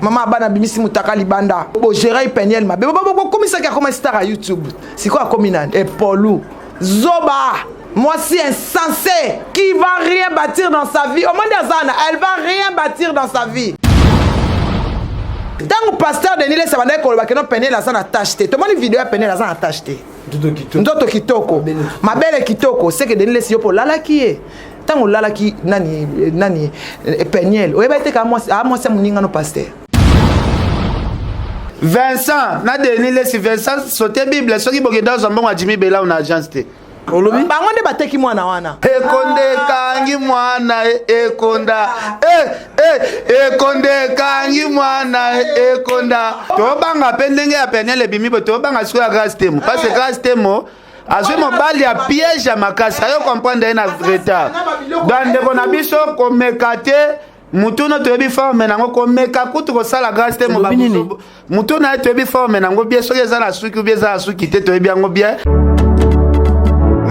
Maman bana bimisi mutaka libanda. Bo gérer Peniel ma. Bo comme ça qui a commencé à YouTube. C'est quoi comme et Paulou. Zoba. Moi si insensé qui va rien bâtir dans sa vie. Au moins d'Azana, elle va rien bâtir dans sa vie. Tant que pasteur Denis ça va dire que non Peniel a acheté. Tout le monde vidéo Peniel a acheté. Ndoto kitoko. Ma belle kitoko, c'est que Denis si pour lala qui est. Tant que lala qui nani Peniel. Oye ba été ka moi c'est moninga no pasteur. Vincent, na Denis si Vincent sauter Bible, ce qui boke dans un bon Jimmy Bella on agence té. Olobi ba ngonde bateki mwana wana. Ekonde kangi mwana ekonda. Ekonde kangi mwana ekonda. To banga pendenge ya Peniel bimi to banga sura grâce temo parce que grâce temo azwe mobali ya piège ya makasa yo comprendre na retard. Dans de bonabiso komekate mutuno toyebi forme nango komeka kutu ko sala grâce temo ba mutuna toyebi forme nango bien soki eza na suki ou bien eza na suki te toyebi yango bien.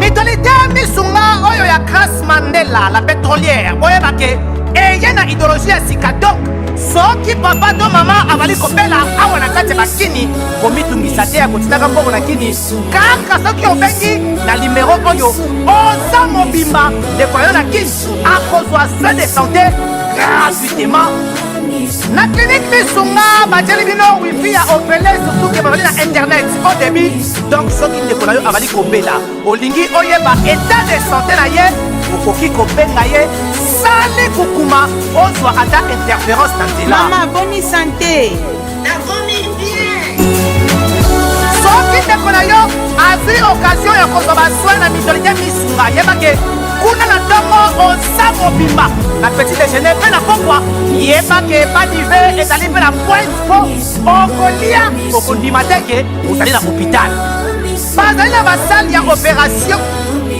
Mitolite misunga oyo ya Grace Mandela la pétrolière oyeba ke eye na idéologie ya sika donc soki papa to mama avali kopela awa na kati bakini komitungisa te ya kotinaka mbongo na kini kaka soki obengi na numero oyo oza mobimba ndeko yo na kini akozwa soin de santé gratuitement na clinique misunga batieli bino wifi ya opele surtout ke bazali na internet au début donc soki ndeko na yo avali kopela olingi oyeba état de santé na ye okoki kobenga ye sali kukuma ozwa ata interférence na nzela. Mama boni santé nakomi bien. soki ndeko na yo azwi occasion ya kozwa basoi na mitolite misunga yebake kuna na ntongo oza mobimba na petit déjeuner mpe na pokwa yebake badive ezali mpe na pointe po okolia okondima te ke ozali na hôpital bazali na basale ya opération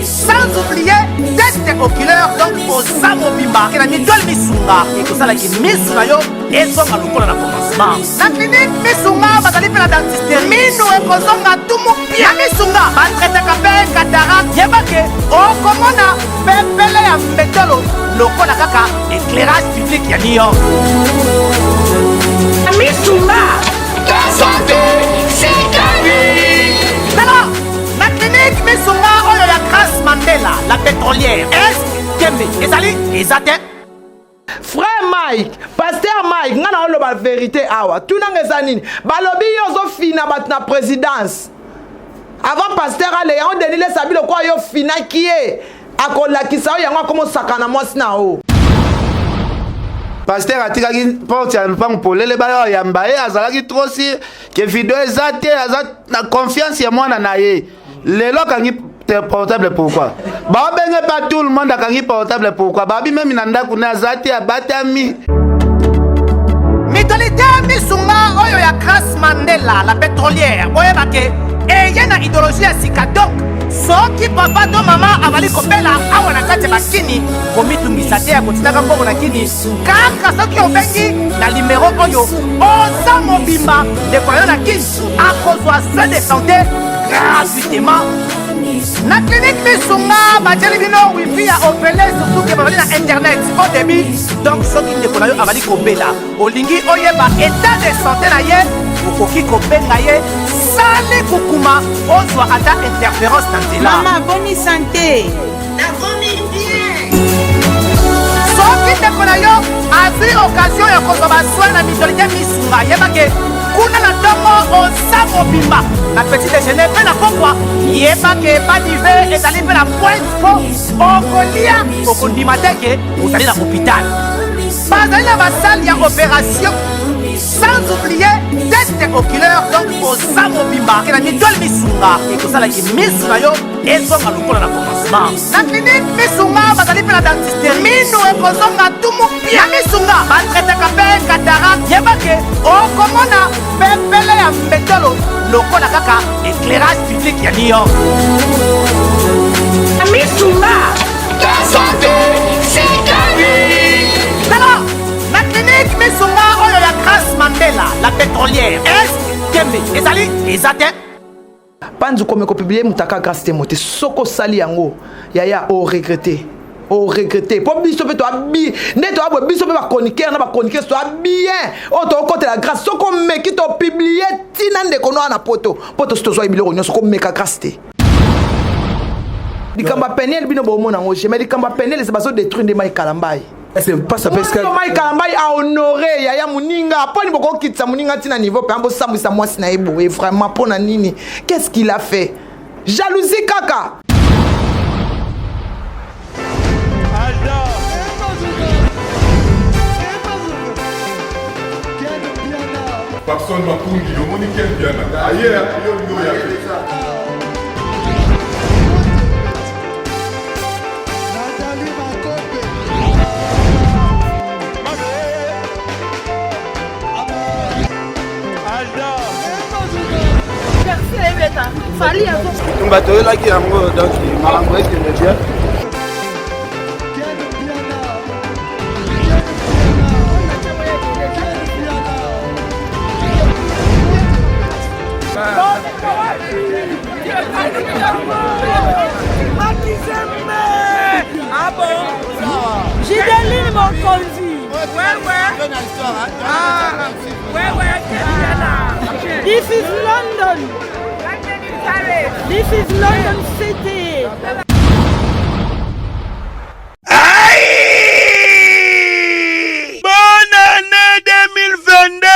sans oublier test oculaire donc oza mobimba ke na mitole misunga ekosalaki misu na yo ezonga lokola na commencement na clinique misunga bazali mpe na dentiste minu ekozonga tumu pia na misunga batretaka mpe cataracte yebake okomona pepele ya mbetolo lokola kaka éclairage public ya New York. Misunga, ta santé, c'est ta vie. Alors, la clinique misunga oyo ya Grace Mandela la pétrolière est kembe ezali ezate. Frère Mike, pasteur Mike, ngana oloba vérité awa. Tunanga ezanini. Balobi yozo fina bat na présidence. Avant pasteur ale on Denis sabilo kwa yo fina kié. Akolakisa yo yango komo sakana mwasi na o. Pasteur atikaki porte ya mpango polele ba ya mbaye azalaki trop si que vidéo ezate na confiance ya mwana na ye. Lelo kangi portable pourquoi? Ba benge pas tout le monde kangi portable pourquoi? Ba bi même na ndaku na azate abatami. Mitolite misunga oyo ya Grace Mandela la pétrolière oyeba ke eye na idéologie ya sika donc soki papa to mama avali kopela awa na kati bakini komitungisa te ya kotinaka mbongo na kini kaka soki obengi na numero oyo oza mobimba ndeko yo na kini akozwa soin de santé gratuitement na clinique misunga batieli bino wifi ya opele surtout ke bazali na internet au début donc soki ndeko na yo avali kopela olingi oyeba état de santé na ye okoki kobenga ye sali kukuma ozwa ata interférence na nzela. Mama boni santé Nakomi bien. soki ndeko na yo azwi occasion ya kozwa basoi na mitolite misunga yebake kuna na ntongo oza mobimba na petit déjeuner mpe na pokwa yebake badive ezali mpe na pointe po okolia okondima te ke ozali na hôpital bazali na basale ya opération sans oublier test oculaire donc oza mobimba ke na mitole misunga ekosalaki misu na yo ezonga lokola na commencement na clinique misunga bazali mpe na dentiste minu ekozonga tumu pia misunga batretaka mpe cataracte yebake okomona pepele ya mbetolo lokola kaka éclairage public ya New York. Misunga, ta santé, c'est ta vie. Alors, la clinique misunga oyo ya Grace Mandela la pétrolière est kembe ezali ezate. Panzu komeko publier mutaka Grace Timote soko sali yango yaya o regretter. au regretter pour biso pe to abi ne to abo biso pe ba chroniqueur na ba chroniqueur to bien o to côté la grâce so ko meki to publier tina ndeko no na poto to so ibilo nyo so ko meka grâce te dikamba penel bino bo mona ngo mais dikamba penel c'est baso détruire de mai kalambai c'est pas ça parce que mai kalambai a honoré ya muninga poni boko kitsa muninga tina niveau pe ambo sambisa mwasi na ebo et vraiment pona nini qu'est-ce qu'il a fait jalousie kaka Papson Mapungi, le monde qui est bien. Ailleurs, il y a Ah bon? Gideline Mokonzi. This is London. This is London City. Bonne année 2022.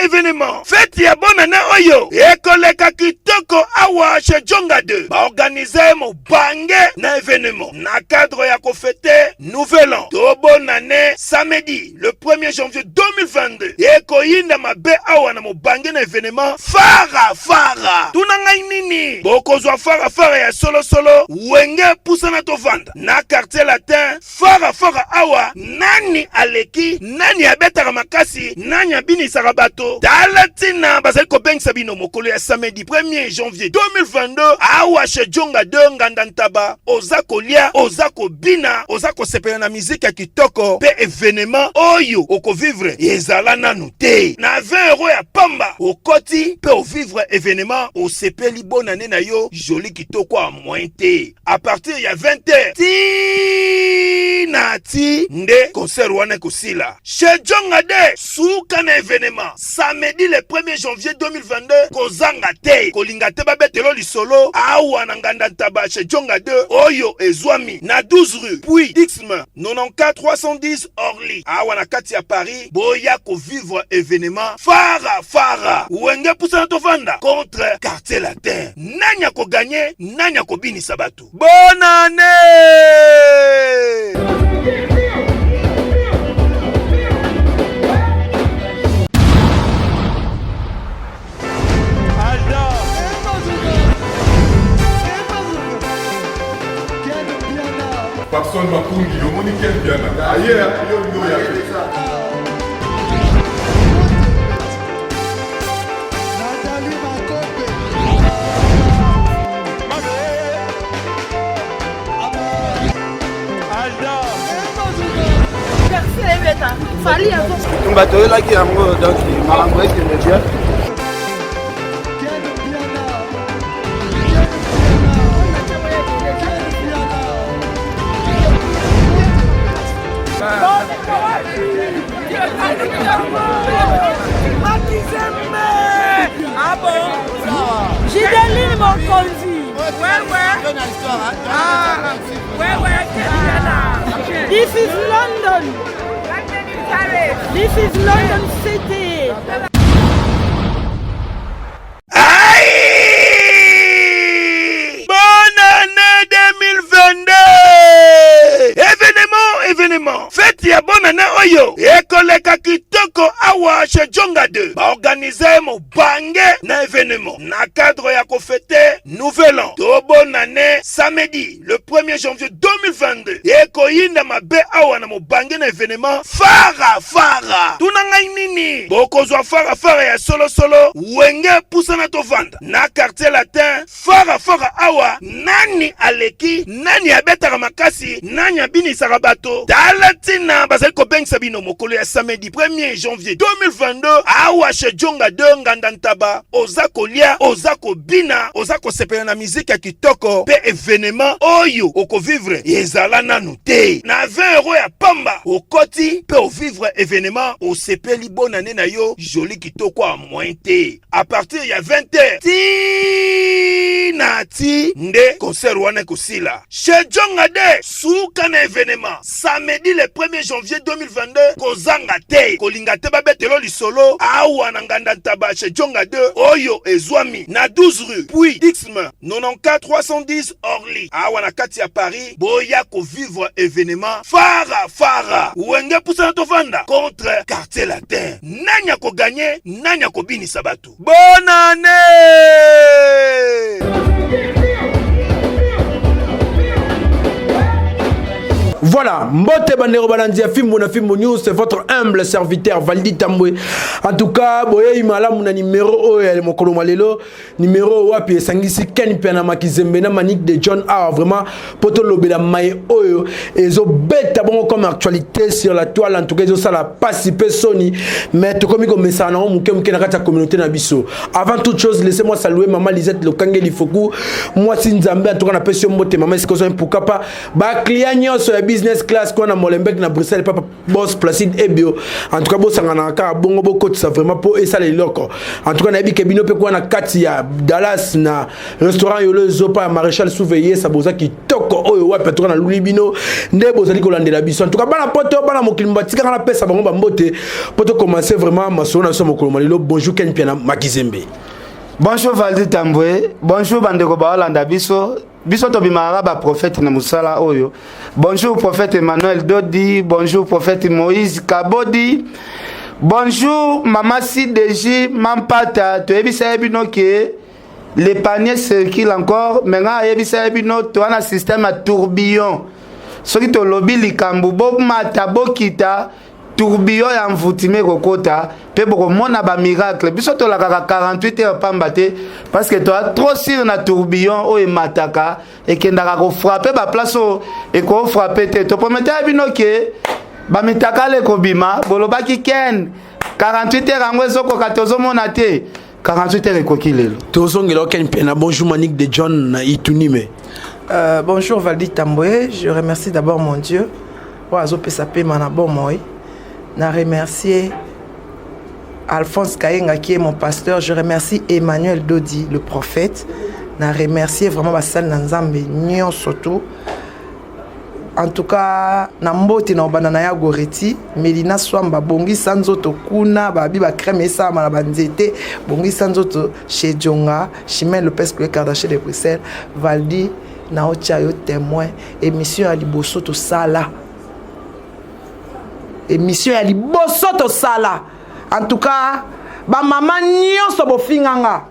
Événement. Fête ya bonne année oyo. Ekoleka kitoko awa chez Djonga 2. Ba organiser mo bange na événement. Na cadre ya ko fêter nouvel an. To bonne année samedi le 1er janvier 2022. Eko yinda mabe awa na mo bange na événement fara. Tunanga nini? Boko zwa fara ya solo wenge pusana to vanda. Na quartier latin fara awa nani aleki nani abetaka makasi nani abini sarabato dalatina bazali ko bengisa bino mokolo ya samedi 1er janvier 2022 awa chez Djonga 2 nganda ntaba oza kolia oza kobina oza kosepela na musique ya kitoko pe événement oyo oko vivre ezala nanu te na 20 € ya pamba okoti pe o vivre événement osepeli bonne année na yo joli kitoko a moins te à partir ya 20h ti nde concert wana kosila chez Djonga 2 suka na événement samedi le 1er janvier 2022 kozanga te kolinga te babetelo lisolo awa na nganda ntaba chez Djonga 2 oyo ezwami na 12 rue puis Dixme 94 310 Orly awa na kati ya Paris boya ko vivre événement fara wenge pusana to vanda contre quartier latin nanya ko gagner nanya ko binisa batu bonne année. Papson Mapungi, le monde qui est bien. Ailleurs, il y a Fali à Ah bon? Gideline Mokonzi. This is London. This is London City. Bonne année 2022. Événement. Fête ya bonne année oyo. Ekoleka kitoko awa chez Djonga 2. Ba organiser mo bange na événement. Na cadre ya ko fêter nouvel an. To bonne année samedi le 1er janvier 2022. Eko yinda mabe awa na mo bange na événement fara. Tunanga nini? Boko zwa fara ya solo wenge pusana to vanda. Na quartier latin fara awa nani aleki nani abetaka makasi nani abini sarabato dalatina bazali ko bengisa Sabino mokolo ya samedi 1er janvier 2022 awa chez Djonga 2 Ngandantaba ozako lia ozako bina ozako sepela na musique ya kitoko pe événement oyo oko vivre ezala nanu te na 20 € ya pamba okoti pe o vivre événement o sepeli bonne année na yo joli kitoko a moins te à partir ya 20h nati nde concert wana kosila chez Djonga 2 suka na événement samedi le 1er janvier 2022 kozanga te kolinga te babetelo lisolo awa na Ngandantaba chez Djonga 2 oyo ezwami na 12 rue puis Dixme 94 310 Orly awa na kati ya Paris boya ko vivre événement fara wenge pousa to vanda contre quartier latin nanya ko gagner nanya ko binisa batu bonne année. Voilà, Mbote Bandero Balandia Fimbo News, c'est votre humble serviteur Valdi Tamboué. En tout cas, boye imala muna numéro o ya mokolo malelo, numéro wapi sangisi Ken Piana Makizembe na Manique de John A vraiment poto lobela mai oyo ezo beta bon comme actualité sur la toile en tout cas ezo sala participer Sony mais to komi comme ça na muke na kata communauté na biso. Avant toute chose, laissez-moi saluer maman Lisette Lokangeli Foku. Moi Sinzambe en tout cas na pesio Mbote maman est-ce pourquoi pas ba client sur business class qu'on a Molenbeek na Bruxelles papa boss Placide Ebio en tout cas boss ngana ka bongo boko ça vraiment pour et ça les locaux en tout cas na bi kebino pe kwa na kati ya Dallas na restaurant yo le Zopa Maréchal Souveillé ça boza ki toko oyo wa pe to na Lulibino nde bozali ko landela biso en tout cas bana poto bana mokili mbatika kana pesa bango ba Mbote poto commencer vraiment masona so mokolo malilo bonjour Ken Piana Makizembe. Bonjour Valdi Tamboué, bonjour bandeko ba Holanda biso to bimara ba prophète na musala oyo. Bonjour prophète Emmanuel Dodi, bonjour prophète Moïse Kabodi. Bonjour maman Sideji Mampata, to ebisa ebino ke les paniers circulent encore, maintenant ebisa ebino to un système à tourbillon. Soki to lobi likambu bo mata bokita tourbillon ya mvutime kokota pe boko mona ba miracle biso to la 48 heures pamba te parce que to trop sur na tourbillon o e mataka et kendaka ko frapper ba place e ko frapper te to promettre bino ke ba mitaka le ko bima bolobaki ken 48 heures ngwezo ko katozo mona te 48 heures ko kilelo to zongelo Ken Piana bonjour Manique de John na Itunime. Bonjour Valdi Tamboué, je remercie d'abord mon Dieu pour azopesa mana bon moi. Na remercier Alphonse Kayenga qui est mon pasteur. Je remercie Emmanuel Dodi, le prophète. Na remercier vraiment Basal Nanzambe Nyon Soto. En tout cas, na mbote na banana ya goreti, Melina Swamba bongi sanzoto kuna babi ba crème esa mala banzete, bongi sanzoto chez Djonga, Chimène Lopez Kardashe de Bruxelles, Valdi na ocha yo témoin, émission à liboso to sala. Émission ya liboso to sala. En tout cas, ba maman nyonso bo finganga.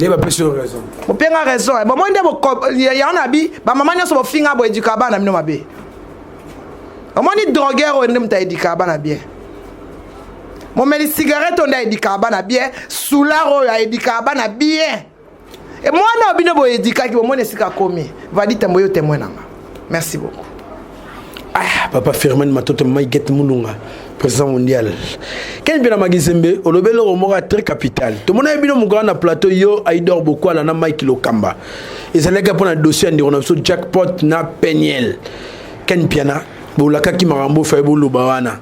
Ne ba pesio raison. Bo penga raison. Bo mo ndebo ya on abi, ba maman nyonso bo finga bo edika bana mino mabe. O mo ni drogueur o ndem ta edika bana bien. Mo meli cigarette on da edika bana bien, soularo ya edika bana bien. Et moi na bino bo edika ki bo mo ne sika komi. Va dit Tamboyo témoin nanga. Merci beaucoup. Ah, papa Firmin Matoto Maïget Moulunga, président mondial. Ken Piana Makizembe, au lobelo romora très capital. Tout le monde a bien mon grand plateau yo, Aïdor beaucoup à la na Mike Lokamba. Et c'est là pour un dossier on a sur jackpot na Peniel. Ken Piana, bolaka ki marambo faibo lobawana.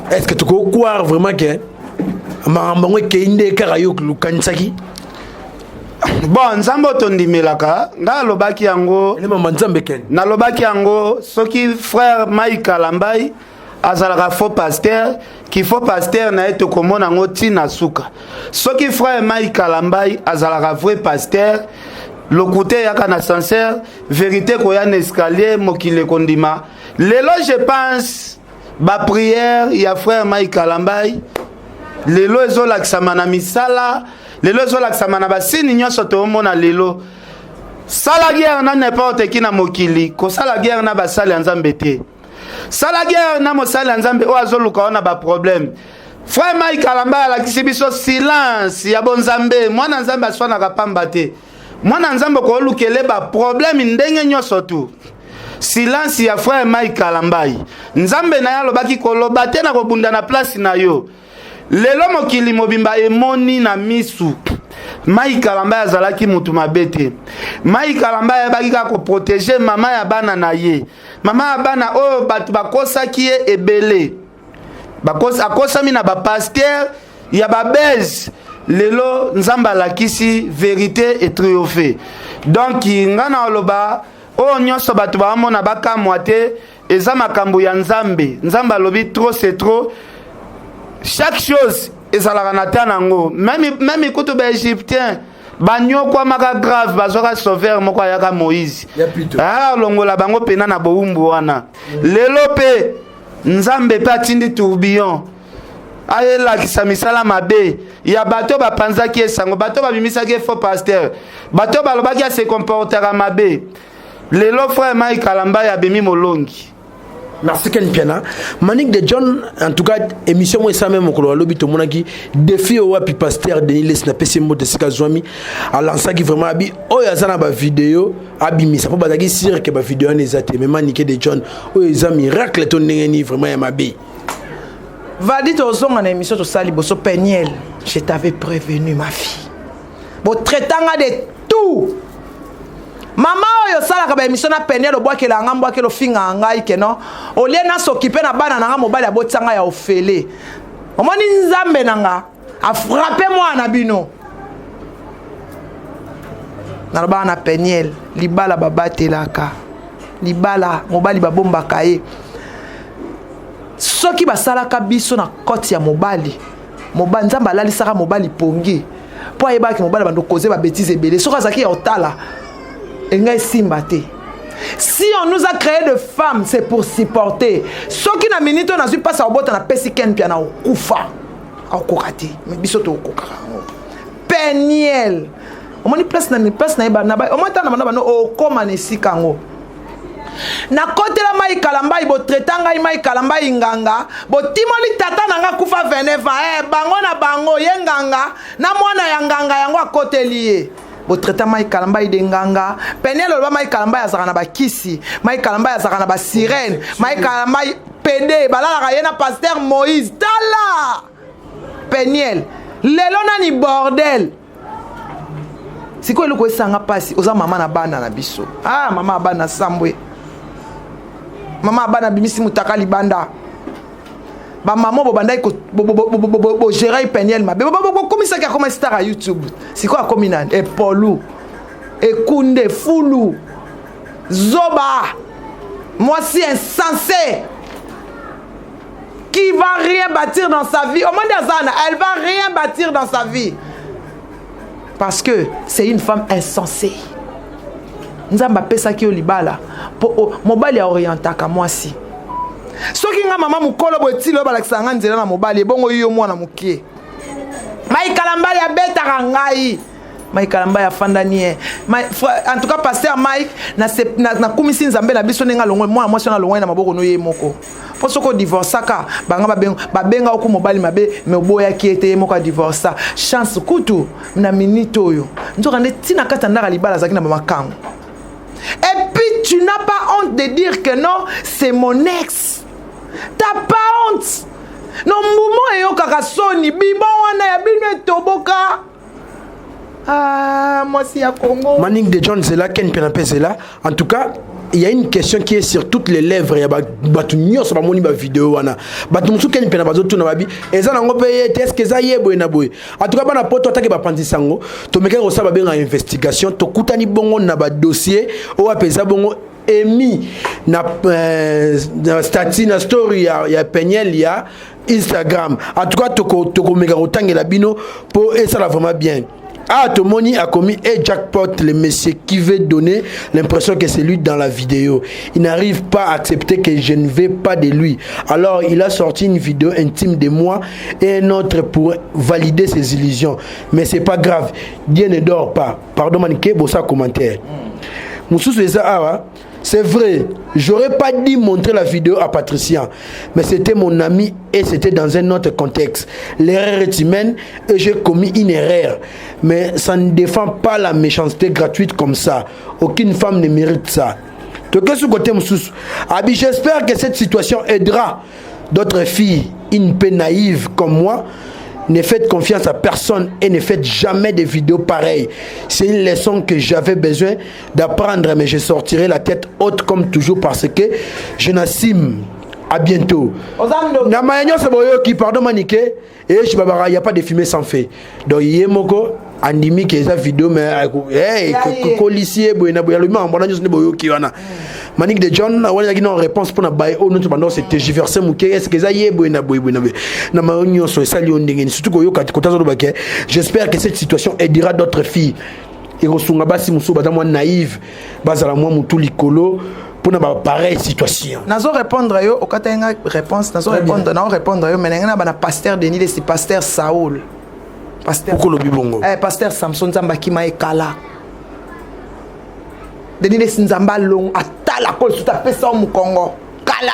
Est-ce que tu peux croire vraiment que marambo ke inde karayo lukansaki? Bon, nzambo tondimelaka nga lobaki yango na lobaki yango soki frère Mike Kalambai azalaka faux pasteur qui faux pasteur na eto komona ngo tina suka soki frère Mike Kalambai azalaka vrai pasteur lokute yaka na sincère vérité koya na escalier mokile kondima lelo je pense ba prière ya frère Mike Kalambai lelo ezolakisama na misala lelo ezolakisama na basini nyonso toomona lelo sala guerre na n'importe qui na mokili kosala guerre na basali ya nzambe te sala guerre na mosali ya nzambe oyo azoluka ona ba problème frère Mike Kalambai alakisi biso silence ya bonzambe mwana nzambe aswanaka pamba te mwana nzambe koolukele ba problème ndenge nyonso tu silence ya frère Mike Kalambai nzambe na ya lobaki koloba te na kobunda na place na yo lelo mokili mobimba emoni na misu Mike Kalambai azalaki mutu mabete Mike Kalambai abaki ka ko protéger mama ya bana na ye mama ya bana oyo batu bakosaki ye ebele akosami na ba pasteur ya babeze lelo nzamba lakisi vérité et triomphe donc ngana oloba o nyonso batu baamona bakamwa te eza makambo ya nzambe alobi trop c'est trop chaque chose ezalaka na ta nango même ikutu ba égyptien banyokwa maka grave bazoka sauveur moko ayaka Moïse longola bango pena na boumbu wana lelo pe nzambe pe atindi tourbillon ayelakisa misala mabe ya bato bapanzaki esango bato babimisaki faux pasteur bato balobaki se comportera mabe lelo frère Mike Kalambai abemi molongi. Merci Ken Piana. Manik de John, en tout cas, émission moi ça même au lobby to monaki défi au wapi pasteur Denis Les na PC mot de Sikazwami à lancer qui vraiment abi oh ya sana ba vidéo abi mi ça pas bazaki sûr que ba vidéo ne zate mais Manik de John oh ya miracle to ngeni vraiment ya mabi. Va dire aux hommes en émission to sali boso Peniel, je t'avais prévenu ma fille. Bo traitanga de tout. Mama oyo sala ka ba émission na Peniel obwakela nga mbwakelo finga ngai keno olie na s'occuper na bana nga mobali abotanga ya ofele omoni nzambe nanga a frappé moi na bino na bana Peniel libala babatelaka libala mobali babomba kaye soki basalaka biso na koti ya mobali nzambe alalisaka mobali pongi po ayebaki mobali bando koze ba bêtises ebele soki azaki ya otala si on nous a créé de femmes, c'est pour supporter. Ce qui n'a minute, on a su pas sa botte, on a pesé Ken Piana au Koufa. Au Kokati. Mais bisoto au Kokara. Peniel. On m'a dit place na iba. On m'a dit au Komanesi Kango. Na côté la Mike Kalambai, bo tretanga Mike Kalambai nganga, bo timoli tata nanga kufa 29 ans. Bango na bango, yenganga. Na mwana ya nganga yango a côté lié. Bo traita Mike Kalambai de nganga Peniel oloba Mike Kalambai azaka na bakisi Mike Kalambai azaka na ba sirène Mike Kalambai PD balala yena pasteur Moïse tala Peniel lelo nani bordel siko eloko esanga pasi oza mama na bana na biso mama bana sambwe mama bana bimisi mutaka libanda ba maman bo bandai ko bo gérer Peniel ma bo comme ça qui a commencé à YouTube c'est quoi comme inan et Paulou et Koundé Foulou Zoba moi si insensé qui va rien bâtir dans sa vie au monde d'Azana elle va rien bâtir dans sa vie parce que c'est une femme insensée nzamba pesa ki olibala po mobali a orientaka moi si soki nga mama mukolo bwetili obalakisa nga nzela na mobali ebongo yo mwana mukie Mike Kalambai abetaka ngai Mike Kalambai afandani en tout cas pasteur Mike na kumisi nzambe na biso nenga longwe mwana mwasi na longwe na maboko no ye moko po soko divorcaka banga babenga oku mobali mabe me oboya ki ete moko divorça chance kutu na minute oyo nzoka nde tina kata ndaka libala zaki na mamakango. Et puis tu n'as pas honte de dire que non, c'est mon ex. T'as pas honte. Non, moumou et yo kakasoni, bibon wana ya bino toboka. Moi si à Congo. Manik de John c'est là, Ken Piana c'est là. En tout cas, il y a une question qui est sur toutes les lèvres. Il y a batu nyos ba moni ba vidéo wana. Batu musu Ken Piana bazo tuna babi. Eza nango pe est-ce que ça yebo na boy. En tout cas bana poto atake ba pandisango. To meka ko sa ba benga investigation, to kutani bongo na ba dossier o apesa bongo émis na statut na story ya Peniel ya Instagram. En tout cas toko meka otangela bino pour et ça la vraiment bien. Tomoni a commis un jackpot, le monsieur qui veut donner l'impression que c'est lui dans la vidéo. Il n'arrive pas à accepter que je ne vais pas de lui. Alors il a sorti une vidéo intime de moi et un autre pour valider ses illusions. Mais c'est pas grave, Dieu ne dort pas. Pardon Maniké, bon ça commentaire. C'est vrai, j'aurais pas dû montrer la vidéo à Patricia, mais c'était mon ami et c'était dans un autre contexte. L'erreur est humaine et j'ai commis une erreur, mais ça ne défend pas la méchanceté gratuite comme ça. Aucune femme ne mérite ça. Qu'est-ce côté Moussous? Abi, j'espère que cette situation aidera d'autres filles, une peu naïve comme moi. Ne faites confiance à personne et ne faites jamais des vidéos pareilles. C'est une leçon que j'avais besoin d'apprendre, mais je sortirai la tête haute comme toujours parce que je n'assume. À bientôt. Namayanyo Saboyo qui pardon Manique et je babara il y a pas de fumée sans feu. Donc yemoko andimi que sa vidéo mais hey policier boyna boya le même bon ne boyo ki wana. Manique de John on a une réponse pour na bail oh nous pendant c'était diverser muke est-ce que ça y boyna boyna na mayanyo so sali ondenge surtout ko yo kota zo bake. J'espère que cette situation aidera d'autres filles. Et rosunga basi muso bazamwa naïve bazala mwa mutu likolo pour une pareille situation. Nazo répondre yo okatenga réponse nazo répondre yo menenga bana pasteur Denis c'est pasteur Saoul. Pasteur Pourquoi le bibongo? Pasteur Samson Zambakima ekala. Denis Nzamba long atala kol tout à pesa au Congo. Kala.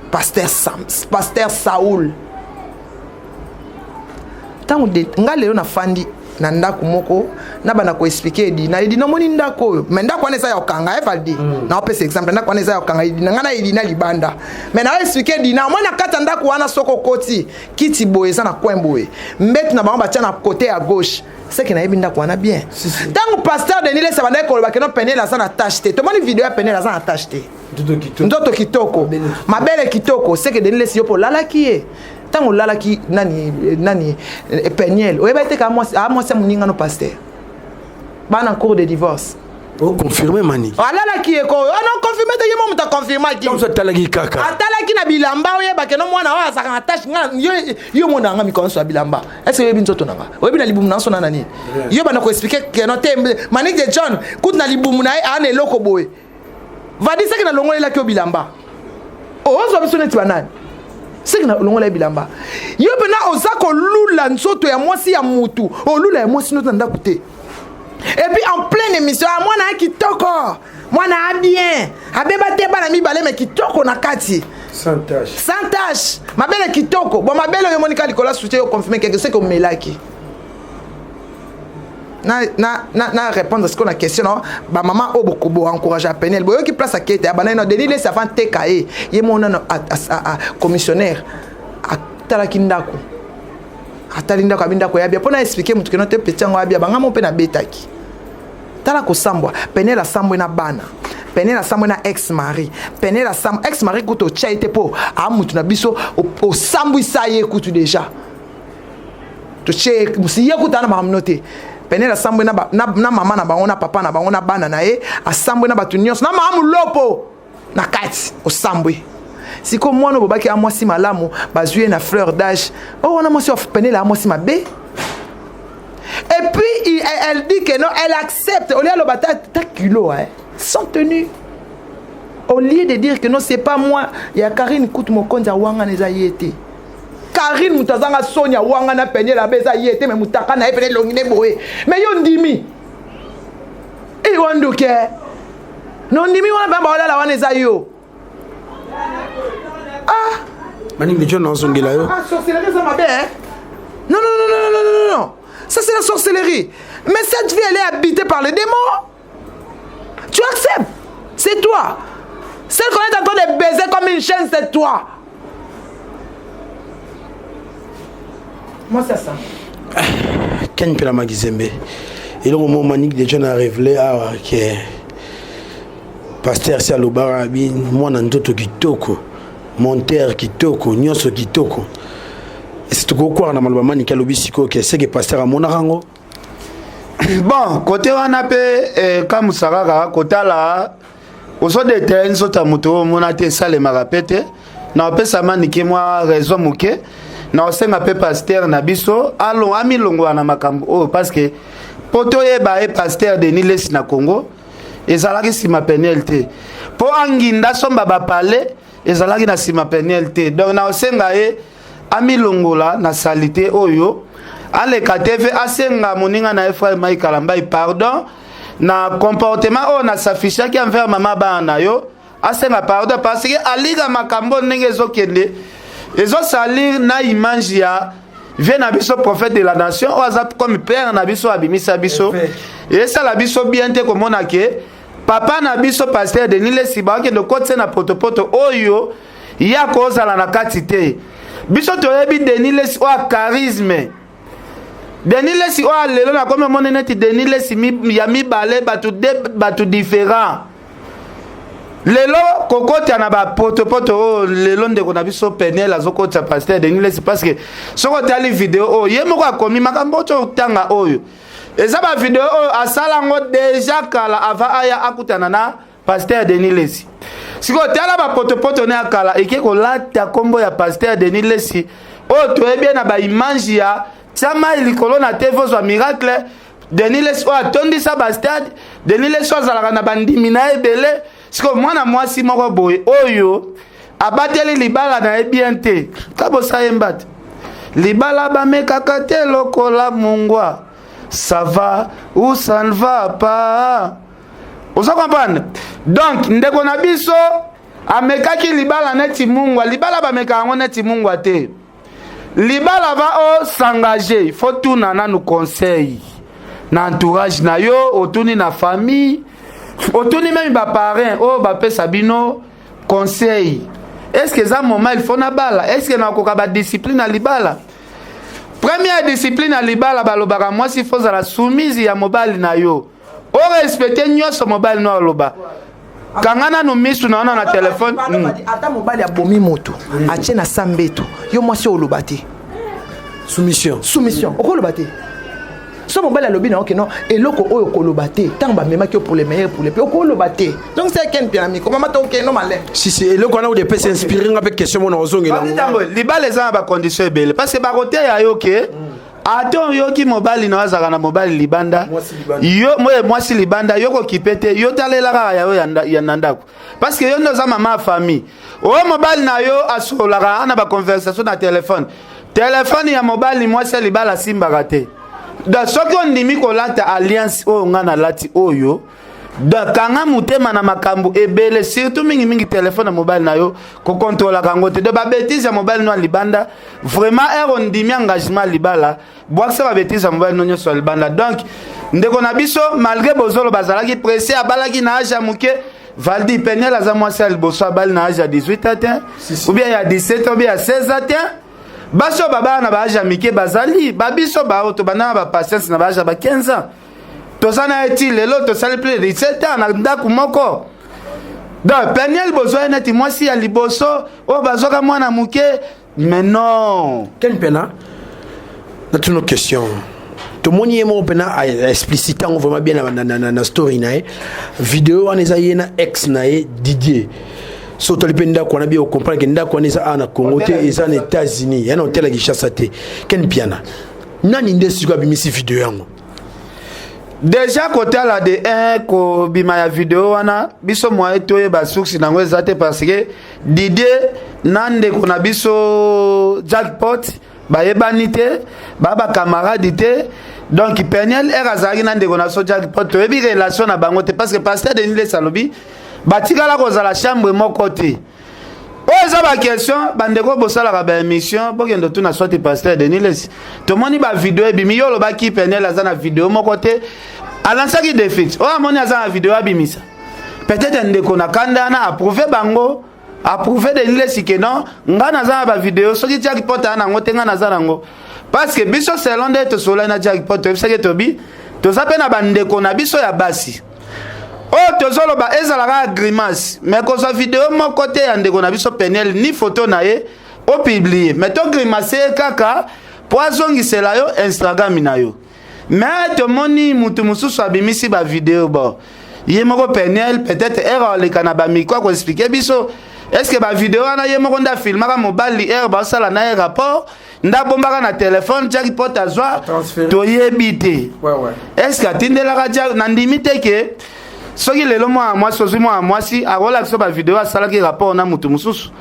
Pasteur Saoul. Tango de ngale na fandi na ndako moko na bana ko expliquer Edina moni ndako mais ndako wana eza ya okanga evaldi na opesa exemple ndako wana eza ya okanga Edina ngana Edina libanda mais na expliquer Edina mwana kata ndako wana soko koti kiti boye eza na coin boye mbeti na bango batia na côté à gauche c'est que na yebi ndako wana bien tango pasteur Denis ça bana ko ba ke no pener la sana tâche te to moni vidéo ya pener la sana tâche te ndoto kitoko mabele kitoko c'est que Denis yo po lala kié tango lalaki nani Peniel oyeba ete ka moi c'est moninga no pasteur bana en cours de divorce oh confirmer mani lalaki eko non confirmer te yemo muta confirmer ki on se talaki kaka atalaki na bilamba oyeba ke no mwana wa saka attache nga yo mona nga mikonso bilamba est-ce que yebi nzoto nanga oyebi na libumu na sona nani yo bana ko expliquer que no tembe Manique de John kut na libumu na ane loko boy va dire que na longolela ki bilamba oh zo biso neti banani c'est que longolela bilamba yo bena ozako lula nzoto ya mwasi ya mutu o lula ya mwasi nota nda kuté. Et puis en pleine émission moi na kitoko moi na bien abeba te bana mibale mais kitoko na kati sans tâche ma belle kitoko bon ma belle yo Monica Nicolas soutien au confirmer quelque chose que melaki na répondre à ce qu'on a question non ba maman obokobo encourager à Penel boyo qui place à Kete abana no Denis les avant TKE yemo na commissionnaire atalaki ndako atalinda kwa binda ko yabia pona expliquer mutu ke no te petit ngo yabia banga mo pe na betaki tala ko sambwa Penel asambwe na bana Penel asambwe na ex mari Penel asambwe ex mari kuto chaite po a mutu na biso o sambwi saye kutu déjà to che musiye kutana ba mnote Penel asambwe na mama na bango na papa na bango na bana na ye asambwe na batu nyonso na mamu lopo na kati o sambwe siko mwana bobaki amwasi malamu bazue na fleur d'âge oh on a mwasi Penel la amwasi mabe et puis elle dit que non elle accepte au lieu de bata ta kilo hein sans tenue au lieu de dire que non c'est pas moi il y a Karine Kout Mokonza wanga neza yete Karine mutazanga Sonia wanga na Penel la beza yete mais mutaka na Penel longine boye mais yo ndimi et wandoke non ndimi wana ba wala la wana eza yo ah Manique de John on zongela yo ah sorcellerie ça m'a bien non ça c'est la sorcellerie mais cette vie elle est habitée par les démons tu acceptes c'est toi celle qu'on est en train de baiser comme une chaîne c'est toi moi c'est ça Ken Pela Magizembe et donc mon Manique de John a révélé que pasteur Sia Lobara bi mwana ndoto kitoko monteur kitoko nyonso kitoko c'est tout quoi na maloba Manique lobisiko que c'est que pasteur amona rango bon côté wana pe comme saraka kotala oso de tenso ta muto mona te sale marapete na pesa Manique moi raison muke na osenga pe pasteur na biso alo ami longo na makambo oh parce que poto ye ba e pasteur Denis Les na Congo ezalaki sima Penel te po anginda somba ba parler ezalaki na sima Penel te donc na osenga ye ami longola na salité oyo ale kateve asenga moninga na frère Mike Kalambai pardon na comportement o na s'afficher qui envers maman bana yo asenga pardon parce que aliga makambo ndenge ezokende ezo salir na image ya vient na biso prophète de la nation o azap comme père na biso abimisa biso et ça la biso bien te komona ke papa na biso pasteur Denis Lesi bakende kotse na potopoto oyo ya kozala na kati te biso toyebi Denis Lesi o charisme Denis Lesi o lelo na comme mon neti Denis Lesi ya mibale batu différent lelo kokota na ba potopoto lelo ndeko na biso penel azokota pasteur Denis Lesi parce que soko tali vidéo o ye moko akomi makambo to tanga oyo eza ba vidéo oyo asala ngo déjà kala avant aya akutana na pasteur Denis Lesi siko tala ba potopoto ne akala eke ko lata kombo ya pasteur Denis Lesi o toyebi na ba image ya chama ilikolo na TV zo miracle Denis Lesi o atondisa ba stade Denis Lesi azalaka na bandimi na ebele siko mwana mwasi moko boye oyo abateli libala na ebiente kabo sayembat libala ba mekaka te lokola mungwa ça va ou ça ne va pas vous comprenez donc ndeko na biso amekaki libala neti mungwa libala ba mekaka neti mungwa te libala va o s'engager faut tout nana nous conseil na entourage na yo otuni na famille otuni même ba parents o ba pesa bino conseil est-ce que ça moment il faut na bala est-ce que na koka ba discipline na libala première discipline na libala balobaka moi si faut la soumise ya mobile na yo o respecter nyoso mobile na loba kangana no misu na na téléphone ata mobile ya bomi moto atie na sambeto yo mwasi olobate soumission okolobate so mobile alobi na okeno eloko oyo kolobate tant ba memaki pour les meilleurs pour les pires okolobate donc c'est ken pyramide comment mata okeno malin si c'est eloko na ou de peut s'inspirer avec question mon ozongela libala za ba condition ebele parce que ba côté ya yo ke aton yo ki mobile na wazaka na mobile libanda yo mwasi libanda yo ko kipete yo talela ka ya nandako parce que yo ndo za mama famille o mobile na yo asolaka na ba conversation na téléphone ya mobile mwasi libala simba raté da soki ondimi kolata alliance oyo nga na lati oyo da kanga mutema na makambo ebele surtout mingi téléphone mobile na yo ko contrôler kango te de ba bêtise ya mobile no libanda vraiment ondimi engagement libala boakse ba bêtise ya mobile no nyoso libanda donc ndeko na biso malgré bozolo bazalaki pressé abalaki na âge muke Valdi Penel aza mwasi aliboso abali na âge ya 18 ans ou bien ya 17 ou bien ya 16 ans baso baba na baja mike bazali babiso ba auto bana ba patience na baja ba 15 ans to sana eti lelo to sali plus de 17 ans na ndaku moko donc Penel besoin neti mwasi ya liboso o bazoka mwana muke mais non quel pena na toute question to moni mo pena explicitant vraiment bien na story na vidéo on ezayé na ex na Didier soto lipenda kwa nabi comprendre que ndako neza ana Congo te eza na États-Unis yana hotel ki chassa te ken piana nani ndesi kwa bimisi vidéo yango déjà côté la de un ko bima ya vidéo wana biso moye toye ba source nango ezate parce que Didier nande ko na biso jackpot ba yebanite ba camarade te donc Penel erazaki nande ko na so jackpot to ebi relation na bango te parce que pasteur Denis Lesi alobi batika la koza la chambre mon côté o za ba question bandeko bosala ka ba émission bokendo tuna sorti pasteur Denis Lesi to moni ba vidéo ebimi yo lo ba ki Penel aza na vidéo mon côté alansaki défi o amoni aza na vidéo abimisa peut-être ndeko na kanda na approuver bango approuver Denis Lesi que non ngana za ba vidéo soki tia kipota na ngote ngana za nango parce que biso selon de to sola na tia kipota ebisaki tobi to zape na bandeko na biso ya basi oh tozolo ba ezalaka grimace mais ko sa vidéo mon côté ya ndeko na biso Penel ni photo na ye o publier mais to grimace kaka poisongisela yo Instagram na yo mais to moni mutu mususu abimisi ba vidéo bon ye moko Penel peut-être erreur le kanaba mi quoi ko expliquer biso est-ce que ba vidéo na ye moko nda filmaka mobile erreur ba sala na rapport nda bombaka na téléphone jaki pota zwa to yebite ouais est-ce que atindela ka ja na ndimite ke soki lelo mwasi akola kiso ba vidéo asalaki rapport na mutu mususu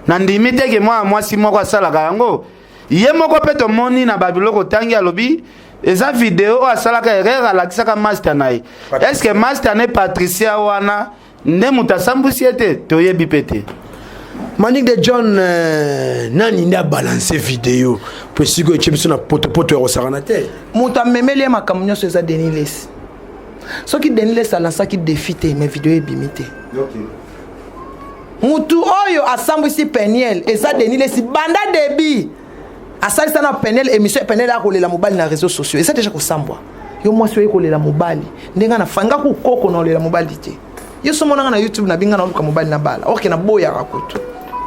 na ndimi te ke mwasi moko asalaka yango ye moko pe tomoni na babiloko tangi alobi eza vidéo asalaka erreur alakisaka master na ye est-ce que master ne Patricia wana nde mutu asambusi ete toyebi pete Manik de John nani nda balancer vidéo pour sigo echebiso na poto ya osarana te mutu amemeli makambo nyonso eza Denis Lesi soki Denis Les alançaki défi te mais vidéo ebimité mutu oyo asambwisi Peniel eza Denis Les banda débit asalisa na Peniel émission Peniel akolela mobali na réseaux sociaux eza déjà kosambwa yo mwasi oyo kolela mobali ndenga na fanga ku koko na olela mobali te yo somona na YouTube na binga na oluka mobali na bala oke na boya rakutu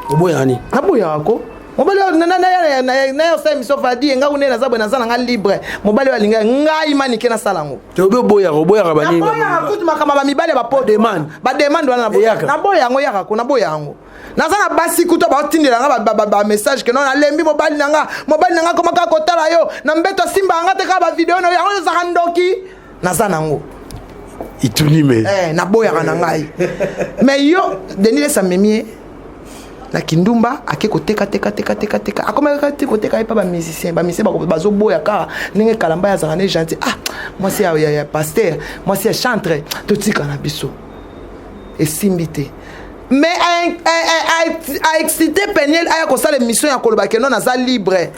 oboya ni na boya rako mobali na yo sa émission fadi nga unena zabwe na zana nga libre mobali wa linga ngai manike na salango to boya bani na boya rakutu makama ba mibale ba pot demand wana na boya ngo yaka na boya ngo nazana basi kuto ba otindela nga ba message ke non alembi mobali nanga komaka kotala yo na mbeto simba nga te ka ba video no yango za ndoki nazana ngo itunime na boya na ngai mais yo Denis Les amemie na kindumba ake koteka akomaka te koteka pa ba musicien bazo boya ka ninge kalamba ya zangane gentil moi c'est ya pasteur moi c'est chantre to tika na biso esimbité mais a excité Peniel aya ko sala mission ya koloba ke non naza libre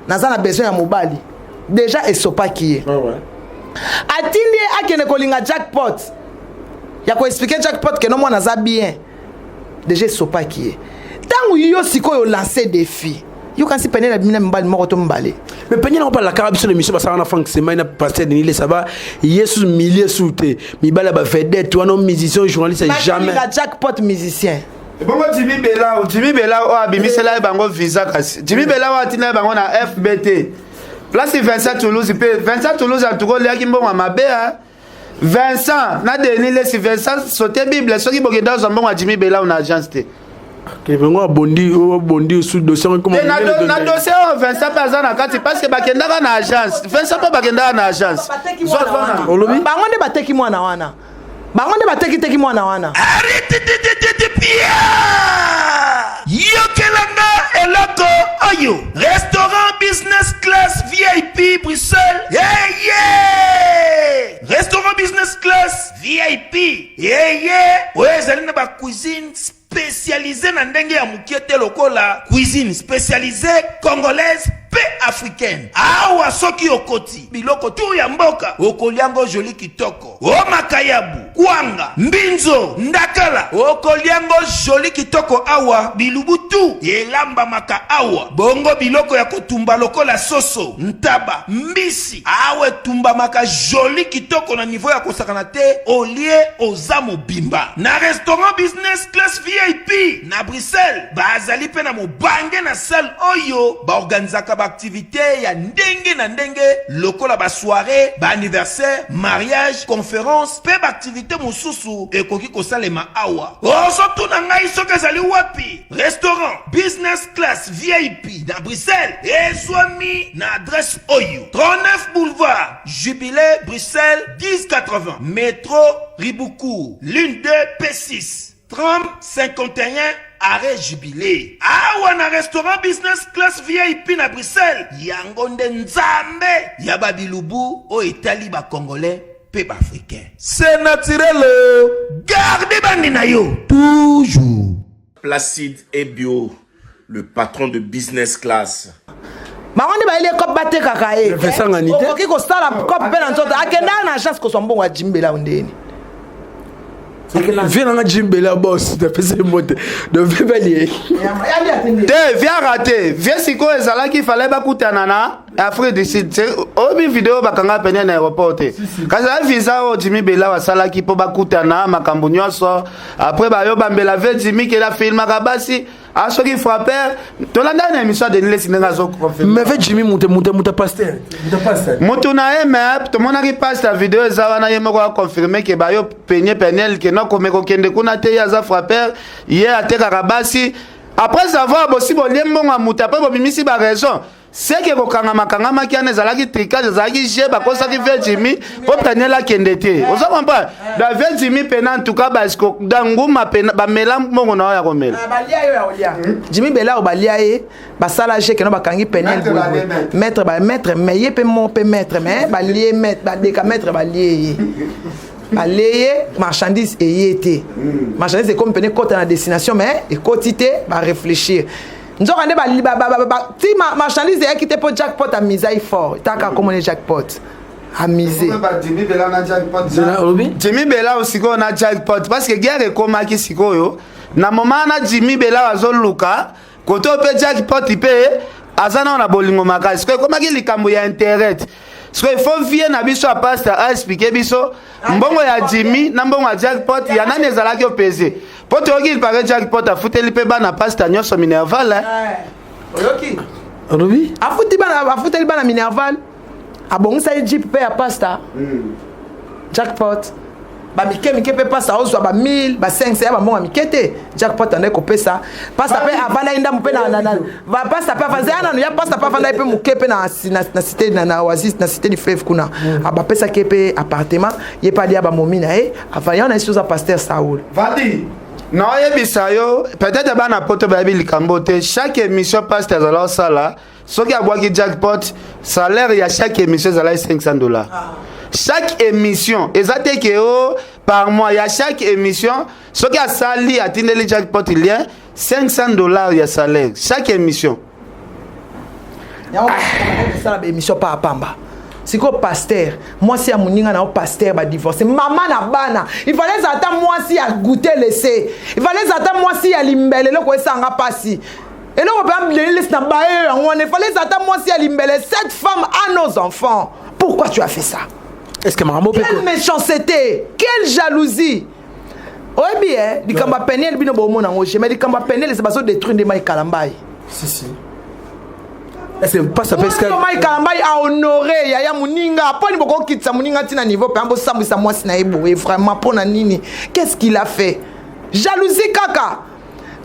naza na besoin ya mobali déjà esopa kiye atindi akene kolinga jackpot ya ko expliquer jackpot ke non moi naza bien déjà esopa kiye tango yo sikoyo lancer défi yo kansi Peniel abimina mbali moko to mbale mais Peniel on parle la carabine sur l'émission parce que Franck Sema na pasteur Denis Les ça va yesu milieu souté mibala ba vedette wana musicien journaliste jamais la jackpot musicien bongo Jimmy Bella o abimisela bango visa kasi Jimmy Bella wa tina bango na FBT place Vincent Toulouse en tout cas liaki mbongo mabe Vincent na Denis Les Vincent sauter bible soki bokenda zo mbongo Jimmy Bella na agence te Kevengo bondi sous dossier comme na dossier Vincent Pazan na kati parce que bakenda na agence Vincent pas bakenda na agence bango nde bateki mwana wana bango nde bateki mwana wana arrête Pierre yokelanga eloko oyo restaurant business class VIP Bruxelles restaurant business class VIP ezali na ba cuisine spécialisée na ndenge ya mukiete lokola cuisine spécialisée congolaise pe africaine awa soki okoti biloko tu ya mboka okoliango joli kitoko o makayabu kwanga mbinzo ndakala okoliango joli kitoko awa bilubutu elamba maka awa bongo biloko ya kotumba lokola soso ntaba mbisi awe tumba maka joli kitoko na niveau ya kosakana te olie oza mobimba na restaurant business class VIP na Bruxelles bazali pe na mobange na salle oyo baorganizaka activité ya ndenge na ndenge lokola ba soirée ba anniversaire mariage conférence pe ba activité mususu ekoki kosalema awa oso tuna ngai soki ezali wapi restaurant business class VIP na Bruxelles ezwami na adresse oyo 39 boulevard Jubilé Bruxelles 1080 métro Riboucourt l'une 2 P6 30 51 arrêt Jubilé awa na restaurant business class VIP na Bruxelles yango nde nzambe ya babilubu o etali ba congolais pe ba africain c'est naturel gardez bandi na yo toujours Placide et Bio le patron de business class bango nde baile cop batekaka okoki kosala cop mpe na nzoto akenda na agence kozwa mbongo ya jimbela ndeni viens dans Jimbela boss de faire monter de valier te viens rater viens siko ezala ki fallait bakutana na Afrique du Sud obi vidéo bakanga penya na aéroport te kaza visa o Jimmy Bella wasala ki po bakutana makambo nyonso après bayo bambela ve Jimmy ke la filma kabasi asoki frapper tolanda na émission de Denis Les singa zo mais ve Jimmy monte pasteur mutu na eme to monaki pasteur vidéo ezawa na yemo ko confirmer ke bayo Peniel ke no komeko kende kuna te ya za frapper ye ateka kabasi après avoir bossi bolembo nga mutu après bobimisi ba raison c'est que kokanga makanga ki ane zalaki tricage zalaki je bakosaki ve Jimmy po Peniel akende te ozo comprendre da ve Jimmy pena en tout cas parce que danguma pena ba mela mbongo na ya komela balia yo ya olia Jimmy Bella o balia e basala je ke no bakangi Peniel maître mais ye pe mon pe maître mais balie maître ba deka maître balie balie marchandise eyete marchandise c'est comme Peniel côté na destination mais et quotité ba réfléchir nzoka nde ba ti marchandise ya kite po jackpot a misai fort taka comme les jackpot amusé. Jimmy Bella aussi on a jackpot parce que guerre est comme qui sikoyo na moment na Jimmy Bella azoluka koto pe jackpot ipe azana na bolingo makasi ko comme qui likambo ya internet parce que il faut vier na biso a pasteur a expliquer biso mbongo ya Jimmy na mbongo ya jackpot ya nani ezalaki opese poto oki il paraît jackpot a futeli pe bana pasteur nyonso Minerval oyoki Ruby afuteli bana Minerval abongisa Jeep pe ya pasta jackpot ba mike pe pasta ozwa ba 1000 ba 500 ya ba monga mikete jackpot ande ko pesa pasta pe avanda inda mpe na ba pasta pe avanza ya pasta pe avanda pe mukepe na cité na Oasis na cité du fleuve kuna aba pesa kepe appartement ye pa dia ba momina avanya na isuza pasteur Saoul Vadi non yebisayo peut-être bana poto ba bi likambote chaque émission pasteur alors ça là ce qui a boit qui jackpot salaire il y a chaque émission ça là $500 chaque émission exactement que par mois il y a chaque émission ce qui a sali atteindre le jackpot il y a $500 il y a salaire chaque émission ça la émission pas à pamba c'est quoi pasteur moi si à moninga na pasteur ba divorcer maman na bana il fallait attendre moi si à goûter laisser il fallait attendre moi si à limbele le ko sanga pasi. Et là, on peut laisser dans on il fallait attendre moi si à limbele cette femme a nos enfants. Pourquoi tu as fait ça? Est-ce que Marambo peut... Quelle méchanceté, quelle jalousie. Oui bien, dit kamba penel bino bo mona ngoche, mais dit kamba penel c'est parce que détruire des maïs kalambai. Si. Est-ce que pas ça fait que maïs kalambai a honoré yaya muninga, pas ni boko kitsa muninga tina niveau pe ambo sambu sa moi sina ebo et vraiment pona nini. Qu'est-ce qu'il a fait? Jalousie kaka.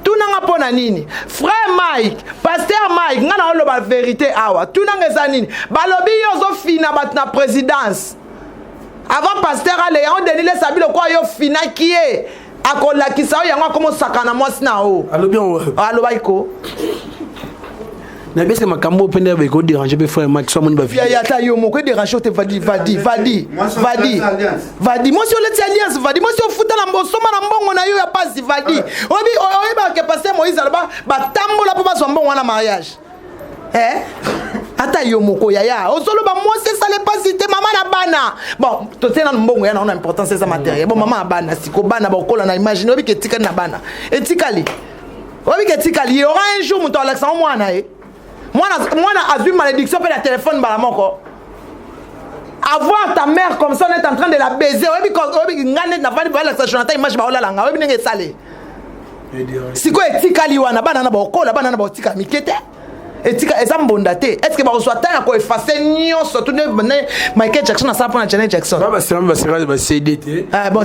Tout n'a pas nini. Frère Mike, pasteur Mike, n'a pas la vérité awa. Tout n'a pas nini. Balobi yozo fina bat na présidence. Avant pasteur ale on denile sabi le quoi yo fina qui est. Akola ki sa yo comme sakana moi sina o. Allo bien. Allo baiko. Na bese makambo pende ba ko déranger be frère Mike so moni ba vie. Ya ta yo mo ko déranger te vadi. Moi si on le alliance vadi. Moi si on futa na mboso na mbongo na yo ya pasi vadi. Obi ba ke passer Moïse alba ba tambola pa ba so mbongo na mariage. Ata yo moko yaya. Osolo ba moi c'est ça les pas cité maman na bana. Bon, to tena mbongo ya na importance c'est ça matériel. Bon maman bana siko bana ba kola na imagine obi ke tika na bana. Etikali. Obi ke tikali il y aura un jour muto Alexandre mwana Moi, a vu malédiction pour le téléphone balamoko. Avoir ta mère comme ça, on est en train de la baiser. Si quoi etika liwana banana ba okola banana ba otika mikete. Etika ezambondate. Est-ce que ba reçoit tant ko effacer nyonso tout Michael Jackson na ça pour Janet Jackson. Ba c'est ba CDT. Ah bon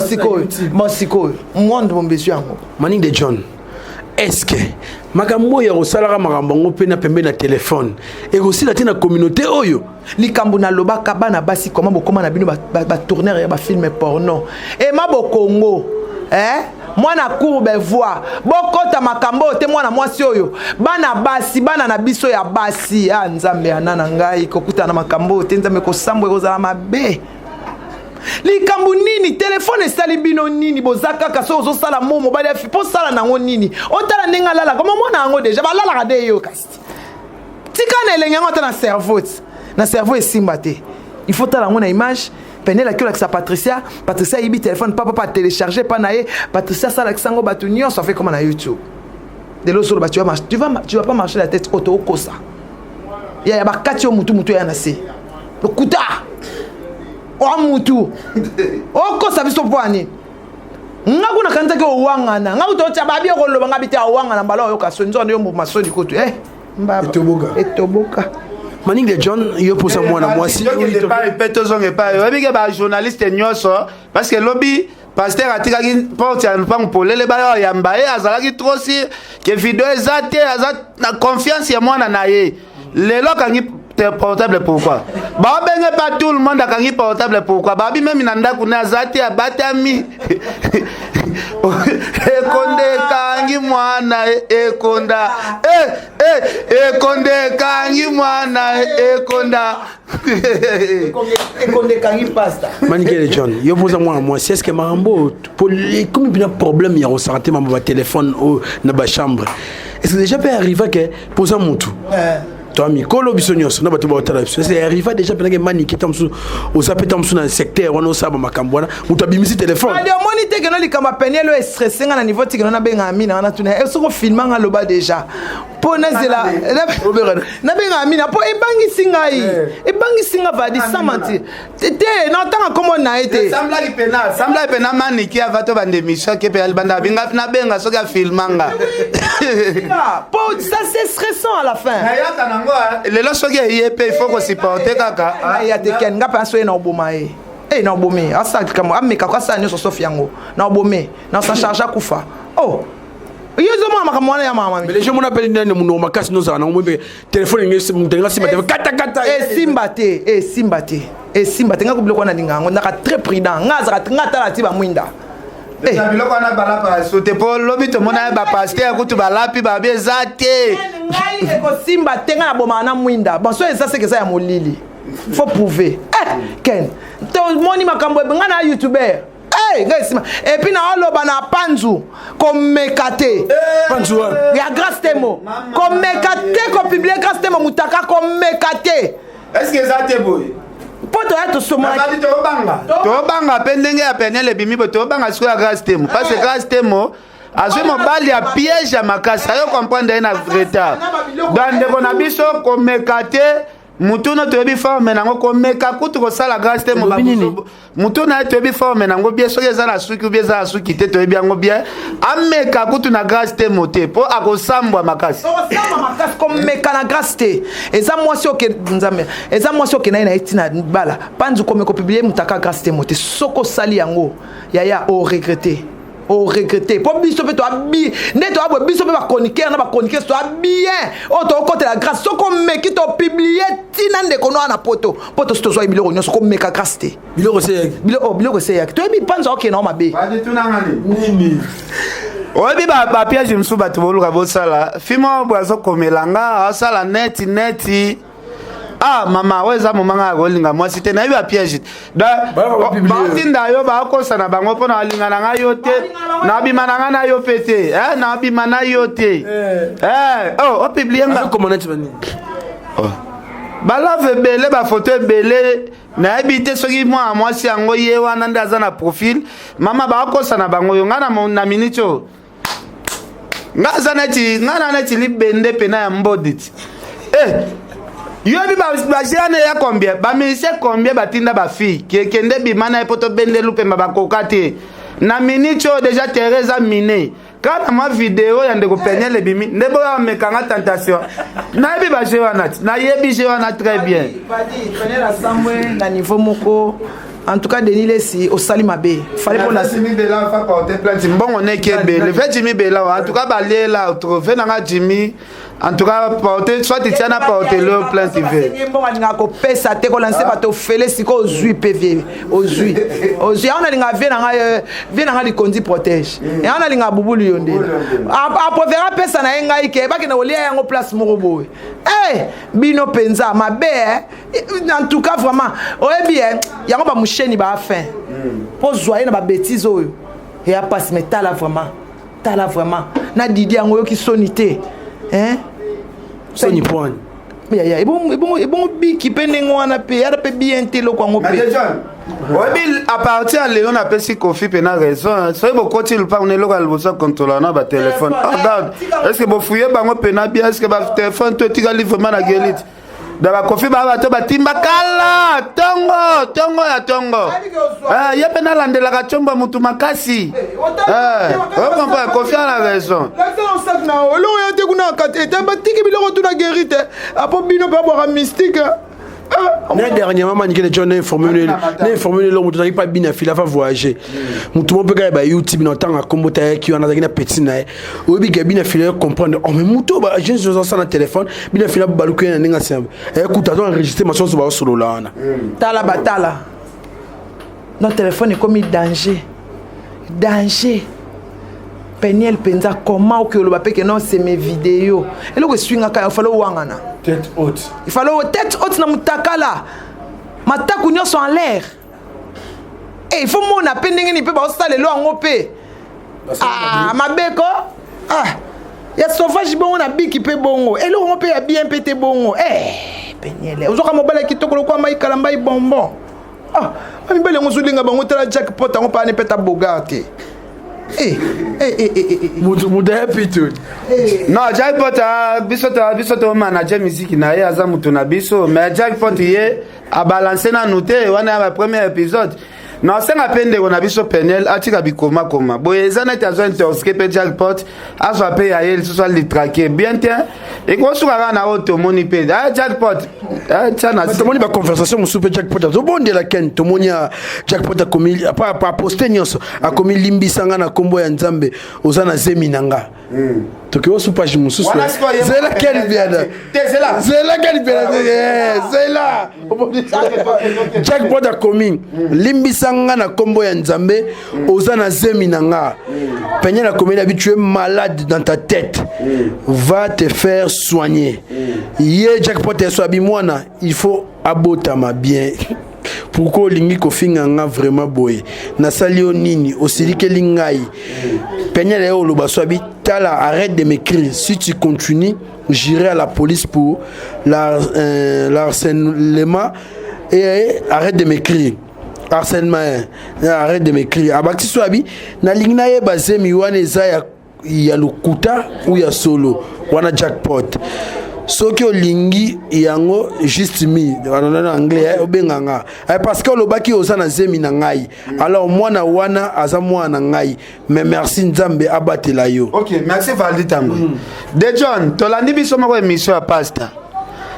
siko. Monde mon monsieur yango. Manning de John. Est-ce que makambo ya rosalara makambo ngo pe na pembe na téléphone et aussi la tina communauté oyo likambo na lobaka bana basi comment bokoma na bino ba tourner ya ba film porno et ma bokongo moi na courbe voix bokota makambo te mwana mwasi oyo bana basi bana na biso ya basi nzambe anana ngai kokuta na makambo te nzambe ko sambo kozala mabe likambu nini telefone esali bino nini bozaka kaso ozo sala momo bali afi po sala nango nini otala ndenga lala koma mona ngo deja balala ka de yo kasi tika na elenga ngota na cerveau esimba te il faut tala ngo na image pene la kiola sa Patricia yibi téléphone papa télécharger pa nae Patricia sala kisango batu nyonso ça fait comme na YouTube de l'eau sur le tu vas pas marcher la tête auto kosa ya ba kati yo mutu ya na se le kuta mutu oko sabiso pwani ngakuna kanta ke owangana ngakuto tsababi ko loba ngabite owangana mbala yo kasonzo ndo yo masoni kotu mbaba etoboka Manning de John yo pour ça moi na moi si il pas répéter zonge pas yo bi ke ba journaliste nyonso parce que lobby pasteur atikaki porte ya lupango polele ba ya mbaye azalaki trop si que vidéo ezate na confiance ya mwana na ye lelo kangi portable pourquoi ba benga pas tout le monde a kangi portable pourquoi ba bi même nanda kuna azati abatami ekonde kangi mwana ekonda ekonde kangi mwana ekonda ekonde kangi pasta Manike John yo posa moi c'est ce que marambo comme il y a problème il y a ressorti ma téléphone na ba chambre est-ce que déjà peut arriver que posa mutu toi mikolo biso nyonso na bato ba otala biso c'est arrivé déjà pendant que manique tamsu osapeta msu na secteur wana osaba makambo wana mutu abimisi téléphone ali omoni te keno likamba penye lo stressé nga na niveau tikeno na benga amina wana tuna esoko filma nga loba déjà po nazela na benga amina po ebangisi ngai vadi samanti te na tanga komo na ete sambla pena maniki avato bande misha ke pe albanda binga na benga soka filmanga po ça c'est stressant à la fin ayaka nango lelo soki yepe il faut ko supporter kaka ya te ken nga penso na oboma na obome asa kama ameka kwa sa nyoso sofiango na obome na sa charge kufa oh yozo mama kama wana ya mama mais les gens m'appellent nene muno makasi no za na mo téléphone ngesi mutenga sima te kata simba te nga kubilo kwa na linga ngo ndaka très prudent nga za ngata la ti ba mwinda biloko wana balapa sote po lobi tomona ba pasteur kutu balapi ba bezate ngai ko simba te nga na boma na mwinda bon so ça c'est que ça ya molili faut prouver ken to moni makambo nga na youtuber ngai sima et puis na oloba na panzu komekate panzu ya grâce temo komekate ko publier grâce temo mutaka komekate est-ce que ça te boy poto ya to soma tobanga pe ndenge ya penele bimi bo tobanga siko ya grâce temo parce que grâce temo azwe mobali ya piège ya makasi ayo comprendre na retard dans ndeko na biso komekate mutuno toyebi forme nango komeka kutu kosala grâce te mutuno toyebi forme nango bien soki eza na suki ou bien eza na suki te toyebi yango bien ameka kutu na grâce te mote po akosambwa makasi komeka na grâce te eza mwasi oke nzambe eza mwasi oke naye na etina bala panzu komeka publier mutaka grâce te mote soko sali yango yaya o regretter pour biso pe to abi ne to abo biso pe ba chroniqueur na ba chroniqueur to bien o to côté la grâce soko meki to publier tina ndeko no na poto to zo biloko nyo soko meka grâce te biloko se ya to bi panza ok na mabe ba de tuna ngani nini oyebi ba piège msu bato boluka bosala fimo bwazo komelanga asala neti mama weza momanga akolinga mwasi te na yebi apiège batinda yo bakosana bango mpo na balingana nga yo te na bima na nga na yo pe te na bima na yo te opiblie nga balave ebele bafoto ebele nayebi te soki mwana mwasi yango ye wana nde aza na profil mama bakosana bango yo nga na miniti oyo nga na neti libende pena ya mbodi ti yobi basiane ya combien baministère combien batinda bafille kekende bimana epoto bende lupemba bakoka te na minute oyo déjà Teresa mine kana ma vidéo ya ndeko penyele bimi ndebo ya mekanga tentation nayebi baje wana nayebi je wana très bien la sambwe na niveau moko en tout cas Denis Lessi au Sali Mabe fallait pour la Jimmy Bella fa porter plainte mbongo nekebe le fait Jimmy Bella en tout cas balé là trouver na Jimmy en tout cas porter soit Tiana porter le plainte TV mbongo alinga ko pesa te ko lancer bato fele siko ozui PV ozui on alinga vie na li kondi protège et on alinga bubulu yonde a povera pesa na enga ike ba ke na olia yango place moko boy bino penza mabe en tout cas vraiment bien yango ba musheni ba fin po zoyer na ba bêtise oyo et a passe mais tala vraiment na Didi yango yo ki sonité Sony point. Mais bon biki penengo wana pe ya pe bien telo kwa ngope. Obi à partir de Léon appelle si Kofi pena raison. So bo koti le pas on est local bosa contrôler na ba téléphone. Regarde. Est-ce que bo fouiller bango pena bien est-ce que ba téléphone to tika livrement na gelite. Daba Kofi ba to ba timba kala tongo ya tongo. Ya pena landela ka chomba mutu makasi. On comprend Kofi a la raison. Na olo ya te kuna katete ba tiki biloko tu na guérite. Apo bino ba boire mystique. Dernièrement, Manique de John informé l'homme qui pas bien fil à voyager. Tout le monde peut aller YouTube dans tant à combattre qui en a une petite naïe. Ou bien bien fil comprendre. Oh mais muto ba je suis sur le téléphone. Bien fil à balouker na ninga semble. Écoute attends enregistrer ma chose sur solo là. Tala batala. Notre téléphone est comme danger. Peniel penza comment que le bapé que non c'est mes vidéos. Et le swing aka il fallait wangana. Tête haute. Il fallait tête haute na mutaka là. Mataku nyonso en l'air. Et il faut mon appel ndenge ni pe ba osala lo ngopé. Mabeko. ya sauvage bongo na biki pe bongo eloko pe ya bien pété bongo Peniel ozoka mobala kitoko lokwa mai kalamba bonbon ami bele ngozulinga bango tala jackpot ngo pa ne peta bogarte mutu happy tout non jackpot biso to manager musique na ye aza mutu na biso mais jackpot ye a balancer na noté wana ba premier épisode non senga pende ko na biso Peniel atika bikoma koma boye ezana tazo intoxiqué pe jackpot aso pe ya ye so li traquer bien tiens et ko suka na auto moni pe jackpot tana tomoni ba conversation musu pe jackpot zo bonde la ken tomoni jackpot a komi pa poster nyonso a komi limbisanga na kombo ya Nzambe ozana zeminanga toki osu page musu c'est la ken biada c'est la ken biada c'est là jackpot a komi limbisanga na kombo ya Nzambe ozana zeminanga Peniel a komi habitué malade dans ta tête va te faire soigner ye jackpot so abimwana il faut abotama bien pourquoi lingi ko finganga vraiment boy na salio nini osilike lingai Peniel e oloba so abi tala arrête de m'écrire si tu continues j'irai à la police pour l'harcèlement et arrête de m'écrire harcèlement arrête de m'écrire abakti so abi na lingna ye bazemi wana eza ya lokuta ou ya solo wana jackpot soki olingi yango juste mi en anglais obenganga parce que lobaki osana zemi na ngai alors mwana wana aza mwana ngai mais merci Nzambe abatela yo. OK, merci Valdi Tambo. De John tolandi biso moko émission ya pasta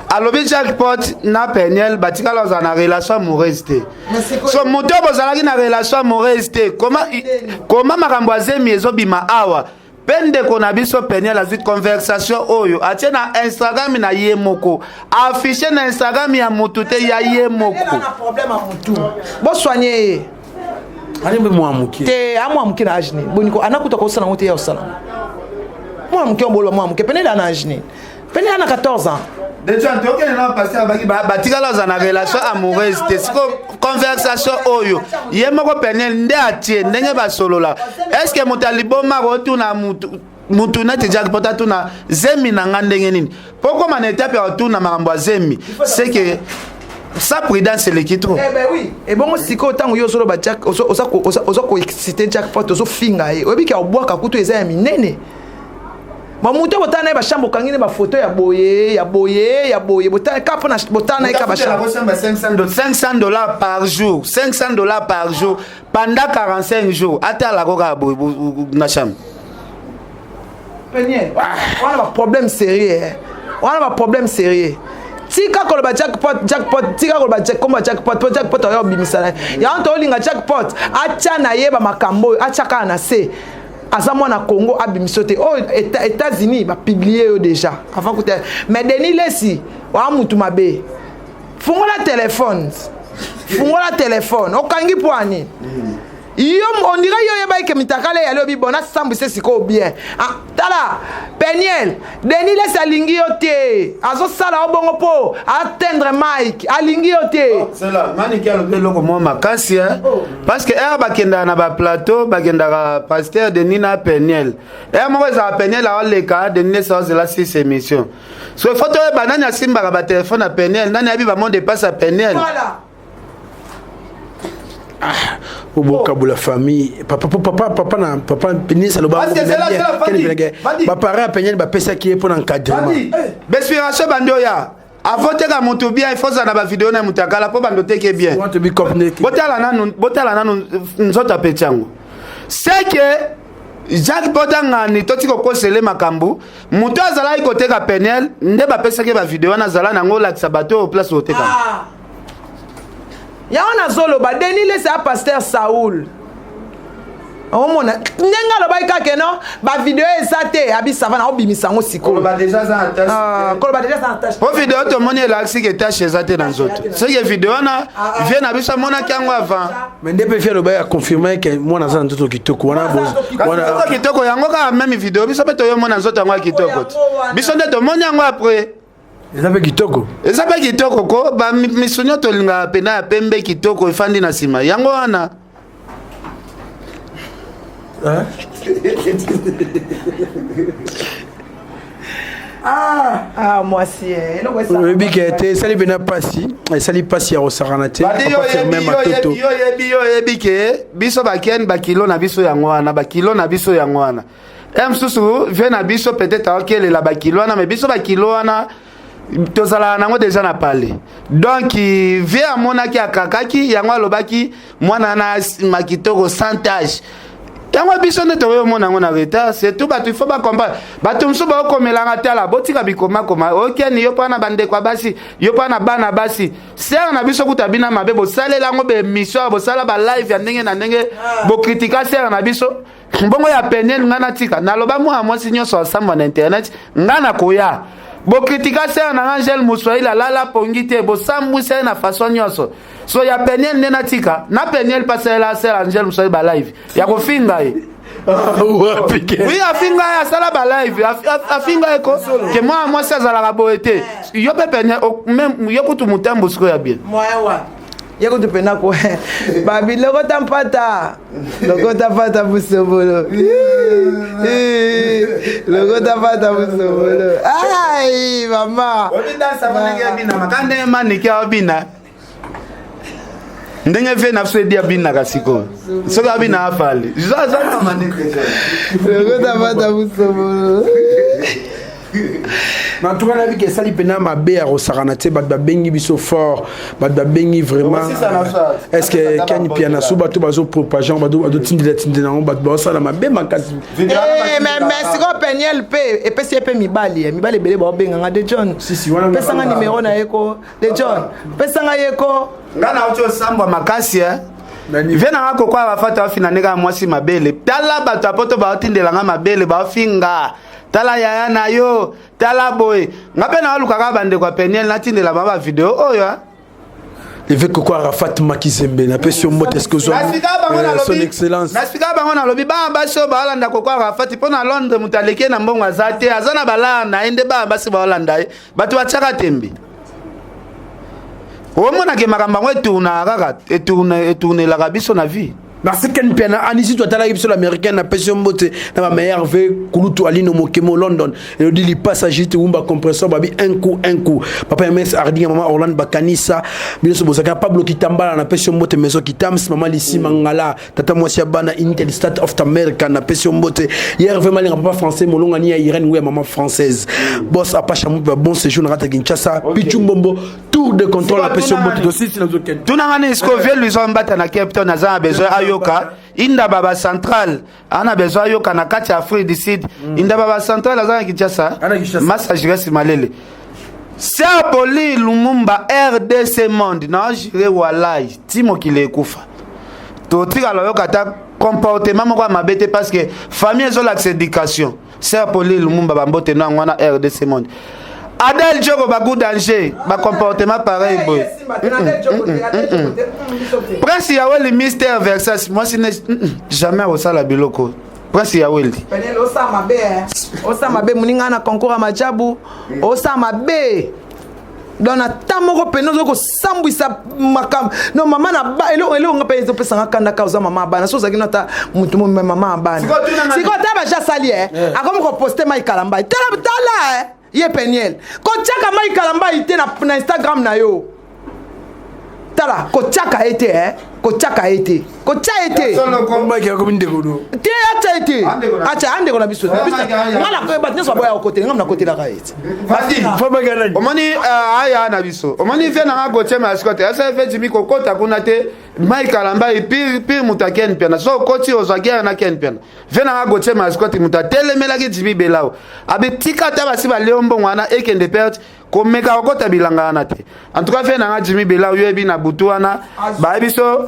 alobi jackpot na Peniel batikala za na relation amoureuse te so moto bozalaki na relation amoureuse te comment makambo azemi ezobima awa pende kona biso Peniel azwi conversation oyo atie na Instagram na ye moko afficher na Instagram ya mutu te ya ye moko na problème a mutu bo soigner ani be mo amuki te amu amuki na ajni boniko anakuta ko sana ngote ya osana mo amuki ombolwa mo amuki Peniel ana ajni Peniel ana 14 ans. De tu as aucun nom parce que batikala za na relation amoureuse te siko conversation oyo ye moko Peniel nde atie ndenge ba solola est-ce que mutaliboma rotuna mutu na te jackpot tuna zemi na ngandenge nini pourquoi man étape ya tuna makambo zemi c'est que sa prudence le kitro ben oui et bon siko tango yo solo ba jack oza ko exciter jackpot ozo finga e obi ka obwaka kutu eza ya minene Mamuto botana ba chambo kangine ba photo ya boye botana kapo na botana ka ba chambo $500 par jour $500 par jour pendant 45 jours ata la koka boye na chambo Peniel on a un problème sérieux tika ko ba jackpot tika ko ba jackpot yo bimisana ya onto linga jackpot acha na yeba makambo acha kana na se Azamwa na Congo abimisote oh États-Unis ba publier yo déjà avant que mais Denis Lesi wa mutu mabe fungola téléphone okangi poani yo on dirait yo yeba ke mitakale ya lobi bona sambu se siko bien tala Peniel Denis Lesi alingi yo te azo sala obongo po atteindre Mike alingi yo te c'est là maniki alobe loko mo makasi parce que ba kenda na ba plateau ba kenda pasteur Denis na Peniel mo za Peniel a leka Denis Lesi za la 6 émission so photo ba nani asimba ba téléphone na Peniel nani abi ba monde dépasse à Peniel voilà Oboka la famille papa Peniel saloba ba parents Peniel ba pesa ki pour encadrement bespiration bandoya avant te ka moto bien il faut ça na ba vidéo na mutakala po bando te ke bien botala nanu nzota pechango c'est que Jacques Potangani toti ko kosele makambu muto azala ikote ka Peniel nde ba pesa ke ba vidéo na zala nango la sabato au place oteka ya ona zolo ba Denis Lesi a pasteur Saoul omona ndenga lo baika keno ba video ezate abi savana obimisa ngo siko ba déjà za attache ko ba déjà za attache po video to moni la xi ke tâche ezate dans autres c'est que vidéo na vient na bisa mona kango avant mais ndebe faire lo ba confirmer que mona za ntoto kitoko wana kitoko yango ka même vidéo bisa pe to yo mona nzoto yango kitoko biso nde to moni yango après Ezabe kitoko ko ba misonyo to linga pena pembe kitoko ifandi na sima yango wana Ah, moi si. oyebi ke te esali mpena mpasi esali mpasi ya kosakana te oyebi ke biso bakeni bakilo na biso yango wana bakilo na biso yango wana mosusu vie na biso peut-être aokelela bakilo wana mais biso bakilo wana tozalaka nango deja na pale donc vie amonaki akakaki yango alobaki mwana na makitoko santage yango biso nde toyomona yango na retard surtout bato il faut bacomprendre bato mosusu baokomelanga tala botika bikomakoma okeni yo mpo na bandeko ya basi yo mpo na bana basi sere na biso kuta bina mabe bosalela yango bemission bosala balive ya ndenge na ndenge bokritika sere na biso mbongo ya penel nga natika naloba mwana mwasi nyonso asamba na internet nga na koya bokritika sere na Angel Muswahili alala pongi te bosambwisa ye na façon nyonso so ya penel nde natika na penel pasalela sere Angel Muswahili balive ya kofinga ye oui afinga ye asala balive afinga ye ko ke mwana mwasi azalaka boye te yo mpe penel yo kutu mutambo siko ya bien yako tupenda ko babi lokota mpata busobolo lokota mpata busobolo ai mama obidansa monenge bina makande maniki abina ndenge ve na fredi abina kasiko soki abina afali zaza maniki lokota mpata busobolo en tout cas nabi ke esali mpena mabe ya kosakana te bato babengi biso fort bato babengi vraiment est ce que kani piana so bato bazopropage badotindela yango bato baosala mabe makasi mais siko peniel mpe epesi ye mpe mibali ebele baobenganga de John pesanga nimero na ye ko de John pesanga ye ko nga na uti osambwa makasi ve nanga kokwa bafata bafina ndenge mwasi mabele tala bato apoto baotindelanga mabele baofinga tala yaya na yo tala boy nga pe na lukaka bandeko peniel natindela ba video oyo leve koko Arafat Makizembe na pesio mote est-ce que son excellence nasika bango na lobi ba baso ba Hollande koko Arafat po na Londres mutaleke na mbongo azate azana bala na ende ba basi ba Hollande bato bataka tembi omona ke makamba ngo etuna kaka etune la biso na vie parce que nous piana anisi toi tala biso l'américaine na pesio mote na ba meilleur ve kulutu alino mokemo London et dit li passager te umba compresseur babi un coup papa ms ardi maman Orlando bakanisa biso bozaka Pablo Kitambala na pesio mote maison kitams maman lisi mangala tata mwasi bana Intel State of America na pesio mote hier vraiment les papa français molonga ni ya Irène ou maman française boss apacha mu bon séjour na rata Kinshasa pichumbombo tour de contrôle la pesio mote aussi c'est nous aucun tunangane isko vie lui zombata na Cape Town azana besoin inda baba central ana besoin yoka na kati Afrique du Sud inda baba central azana Kinshasa massage reste malele Ser Poli Lumumba RDC Monde na jire walai timo kile kufa to tika lo yoka ta comportement moko mabete parce que famille zo l'accès éducation Ser Poli Lumumba bambote na ngwana RDC Monde Adel Djoko ba good danger ba comportement pareil boy Prince Yaweli Mystère Versace moi c'est jamais au sala biloko Prince Yaweli penel osama be muninga na concours majabu osama be dona tamoko penozo ko sambwisa makam no mama na ba elo nga pe pesa nga kanda ka uzama mama bana so zaki nota mutu mo mama bana siko taba ja sali akomo ko poster mai kalamba tala ye peniel ko chaka mai kalamba ite na Instagram na yo tala ko chaka ete ko cha ete solo komba ki ko binde godo te acha ande ko na biso ngala ko bat ne so boya ko te ngam na côté la kaiti vas-y faut pas gagner omani aya na biso omani vient na goche mascotte asa fait jimi ko kota kuna te mai kalamba pire mutaken pena so koti ozagera na ken pena vient na goche mascotte mutatelemela ki jimi belao abi tika ta basi ba leombo wana ekende perte ko meka okota bilanga na te en tout cas fait na jimi belao yebi na butuana ba biso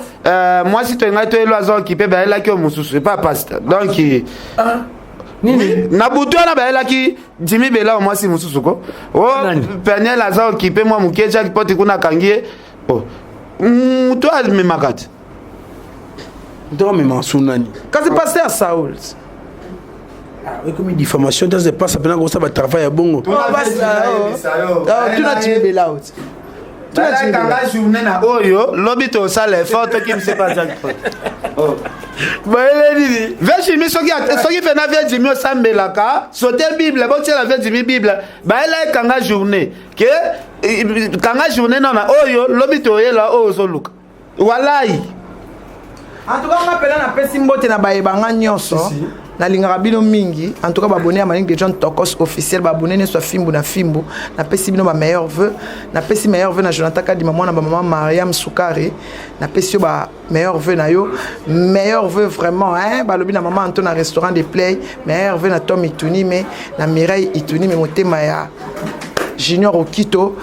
moi si tu ngai to elo azo ki pe ba ela ki o mususu pas pasteur donc nini na butuana ba ela ki jimi belao moi si mususu ko o peniel azo ki pe moi mukeja ki poti kuna kangie oh toi me makati dorme mansunani kasi pasteur Saul oui comme une diffamation dans pas ça pendant que ça va travailler bongo tu n'as jimi belao Tala kanga journée na oyo lobby to sala effort to kim se pas jackpot. Oh. Vejimi soki fena vejimi osambelaka sotel bible botiela vejimi bible baela ekanga journée ke kanga journée nona oyo lobi toyela oyo ozoluka walai. En tout cas, on appelle un peu Simbote na baebanga nyonso. Na lingaka bino mingi. En tout cas, babonné à Maling de John Tokos officiel, babonné ne soit Fimbu na Fimbu. Na pesi bino ma meilleur vœu. Na pesi meilleur vœu na Jonathan Kadima na maman Mariam Soukare. Na pesi ba meilleur vœu na yo. Meilleur vœu vraiment hein. Balobi na maman Anton na restaurant de Play. Meilleur vœu na Tom Ituni mais na Mireille Ituni mais motema ya Junior Okito.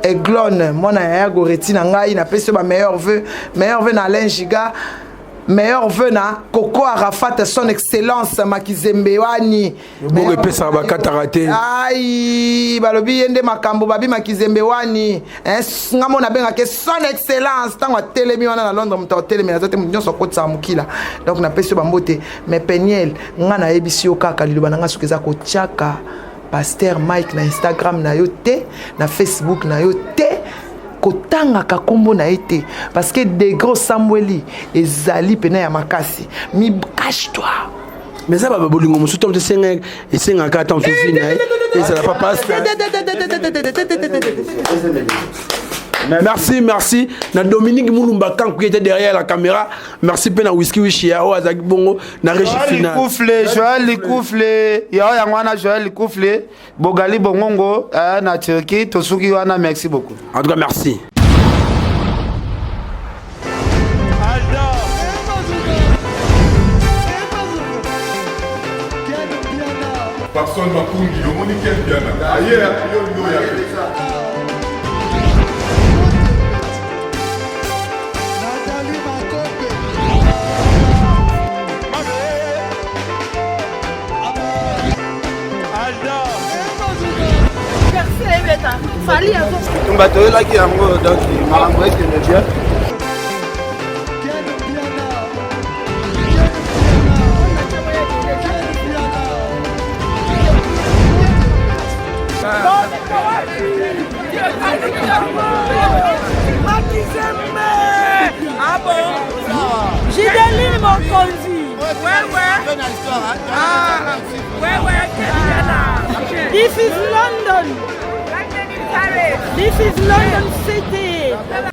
Eglon, mon aya Goreti na ngai na pesi ba meilleur vœu na Alain Giga. Meilleur vœu na Coco Arafat son excellence Makizembe wani Bogo pesa ba katarate ai balobi yende makambo babi Makizembe wani ngamo na benga ke son excellence tango telemi wana na Londres mto telemi na zote nyonso kotsa mukila donc na pesi ba mbote mais Peniel nga na ebisi yo kaka liloba nga sukeza ko tiaka Pasteur Mike na Instagram na yo te na Facebook na yo te kotanga kakombo na été parce que des gros Samueli ezali pena ya makasi mi cache-toi mais ça va bolingo musu tom te senga et senga ka tam fini et ça n'a pas passé. Merci na Dominique Moulumba Kankou qui était derrière la caméra. Merci pena Whisky Wishia o azaki bongo na régie finale. Joël Likoufle ya yangwana Joël Likoufle Bogali Bongongo na Turquie tosuki wana merci beaucoup. En tout cas merci. Personne m'a conduit, le monde est bien. Ailleurs, Ah bon? Gideline mon conduit. This is London. This is London City.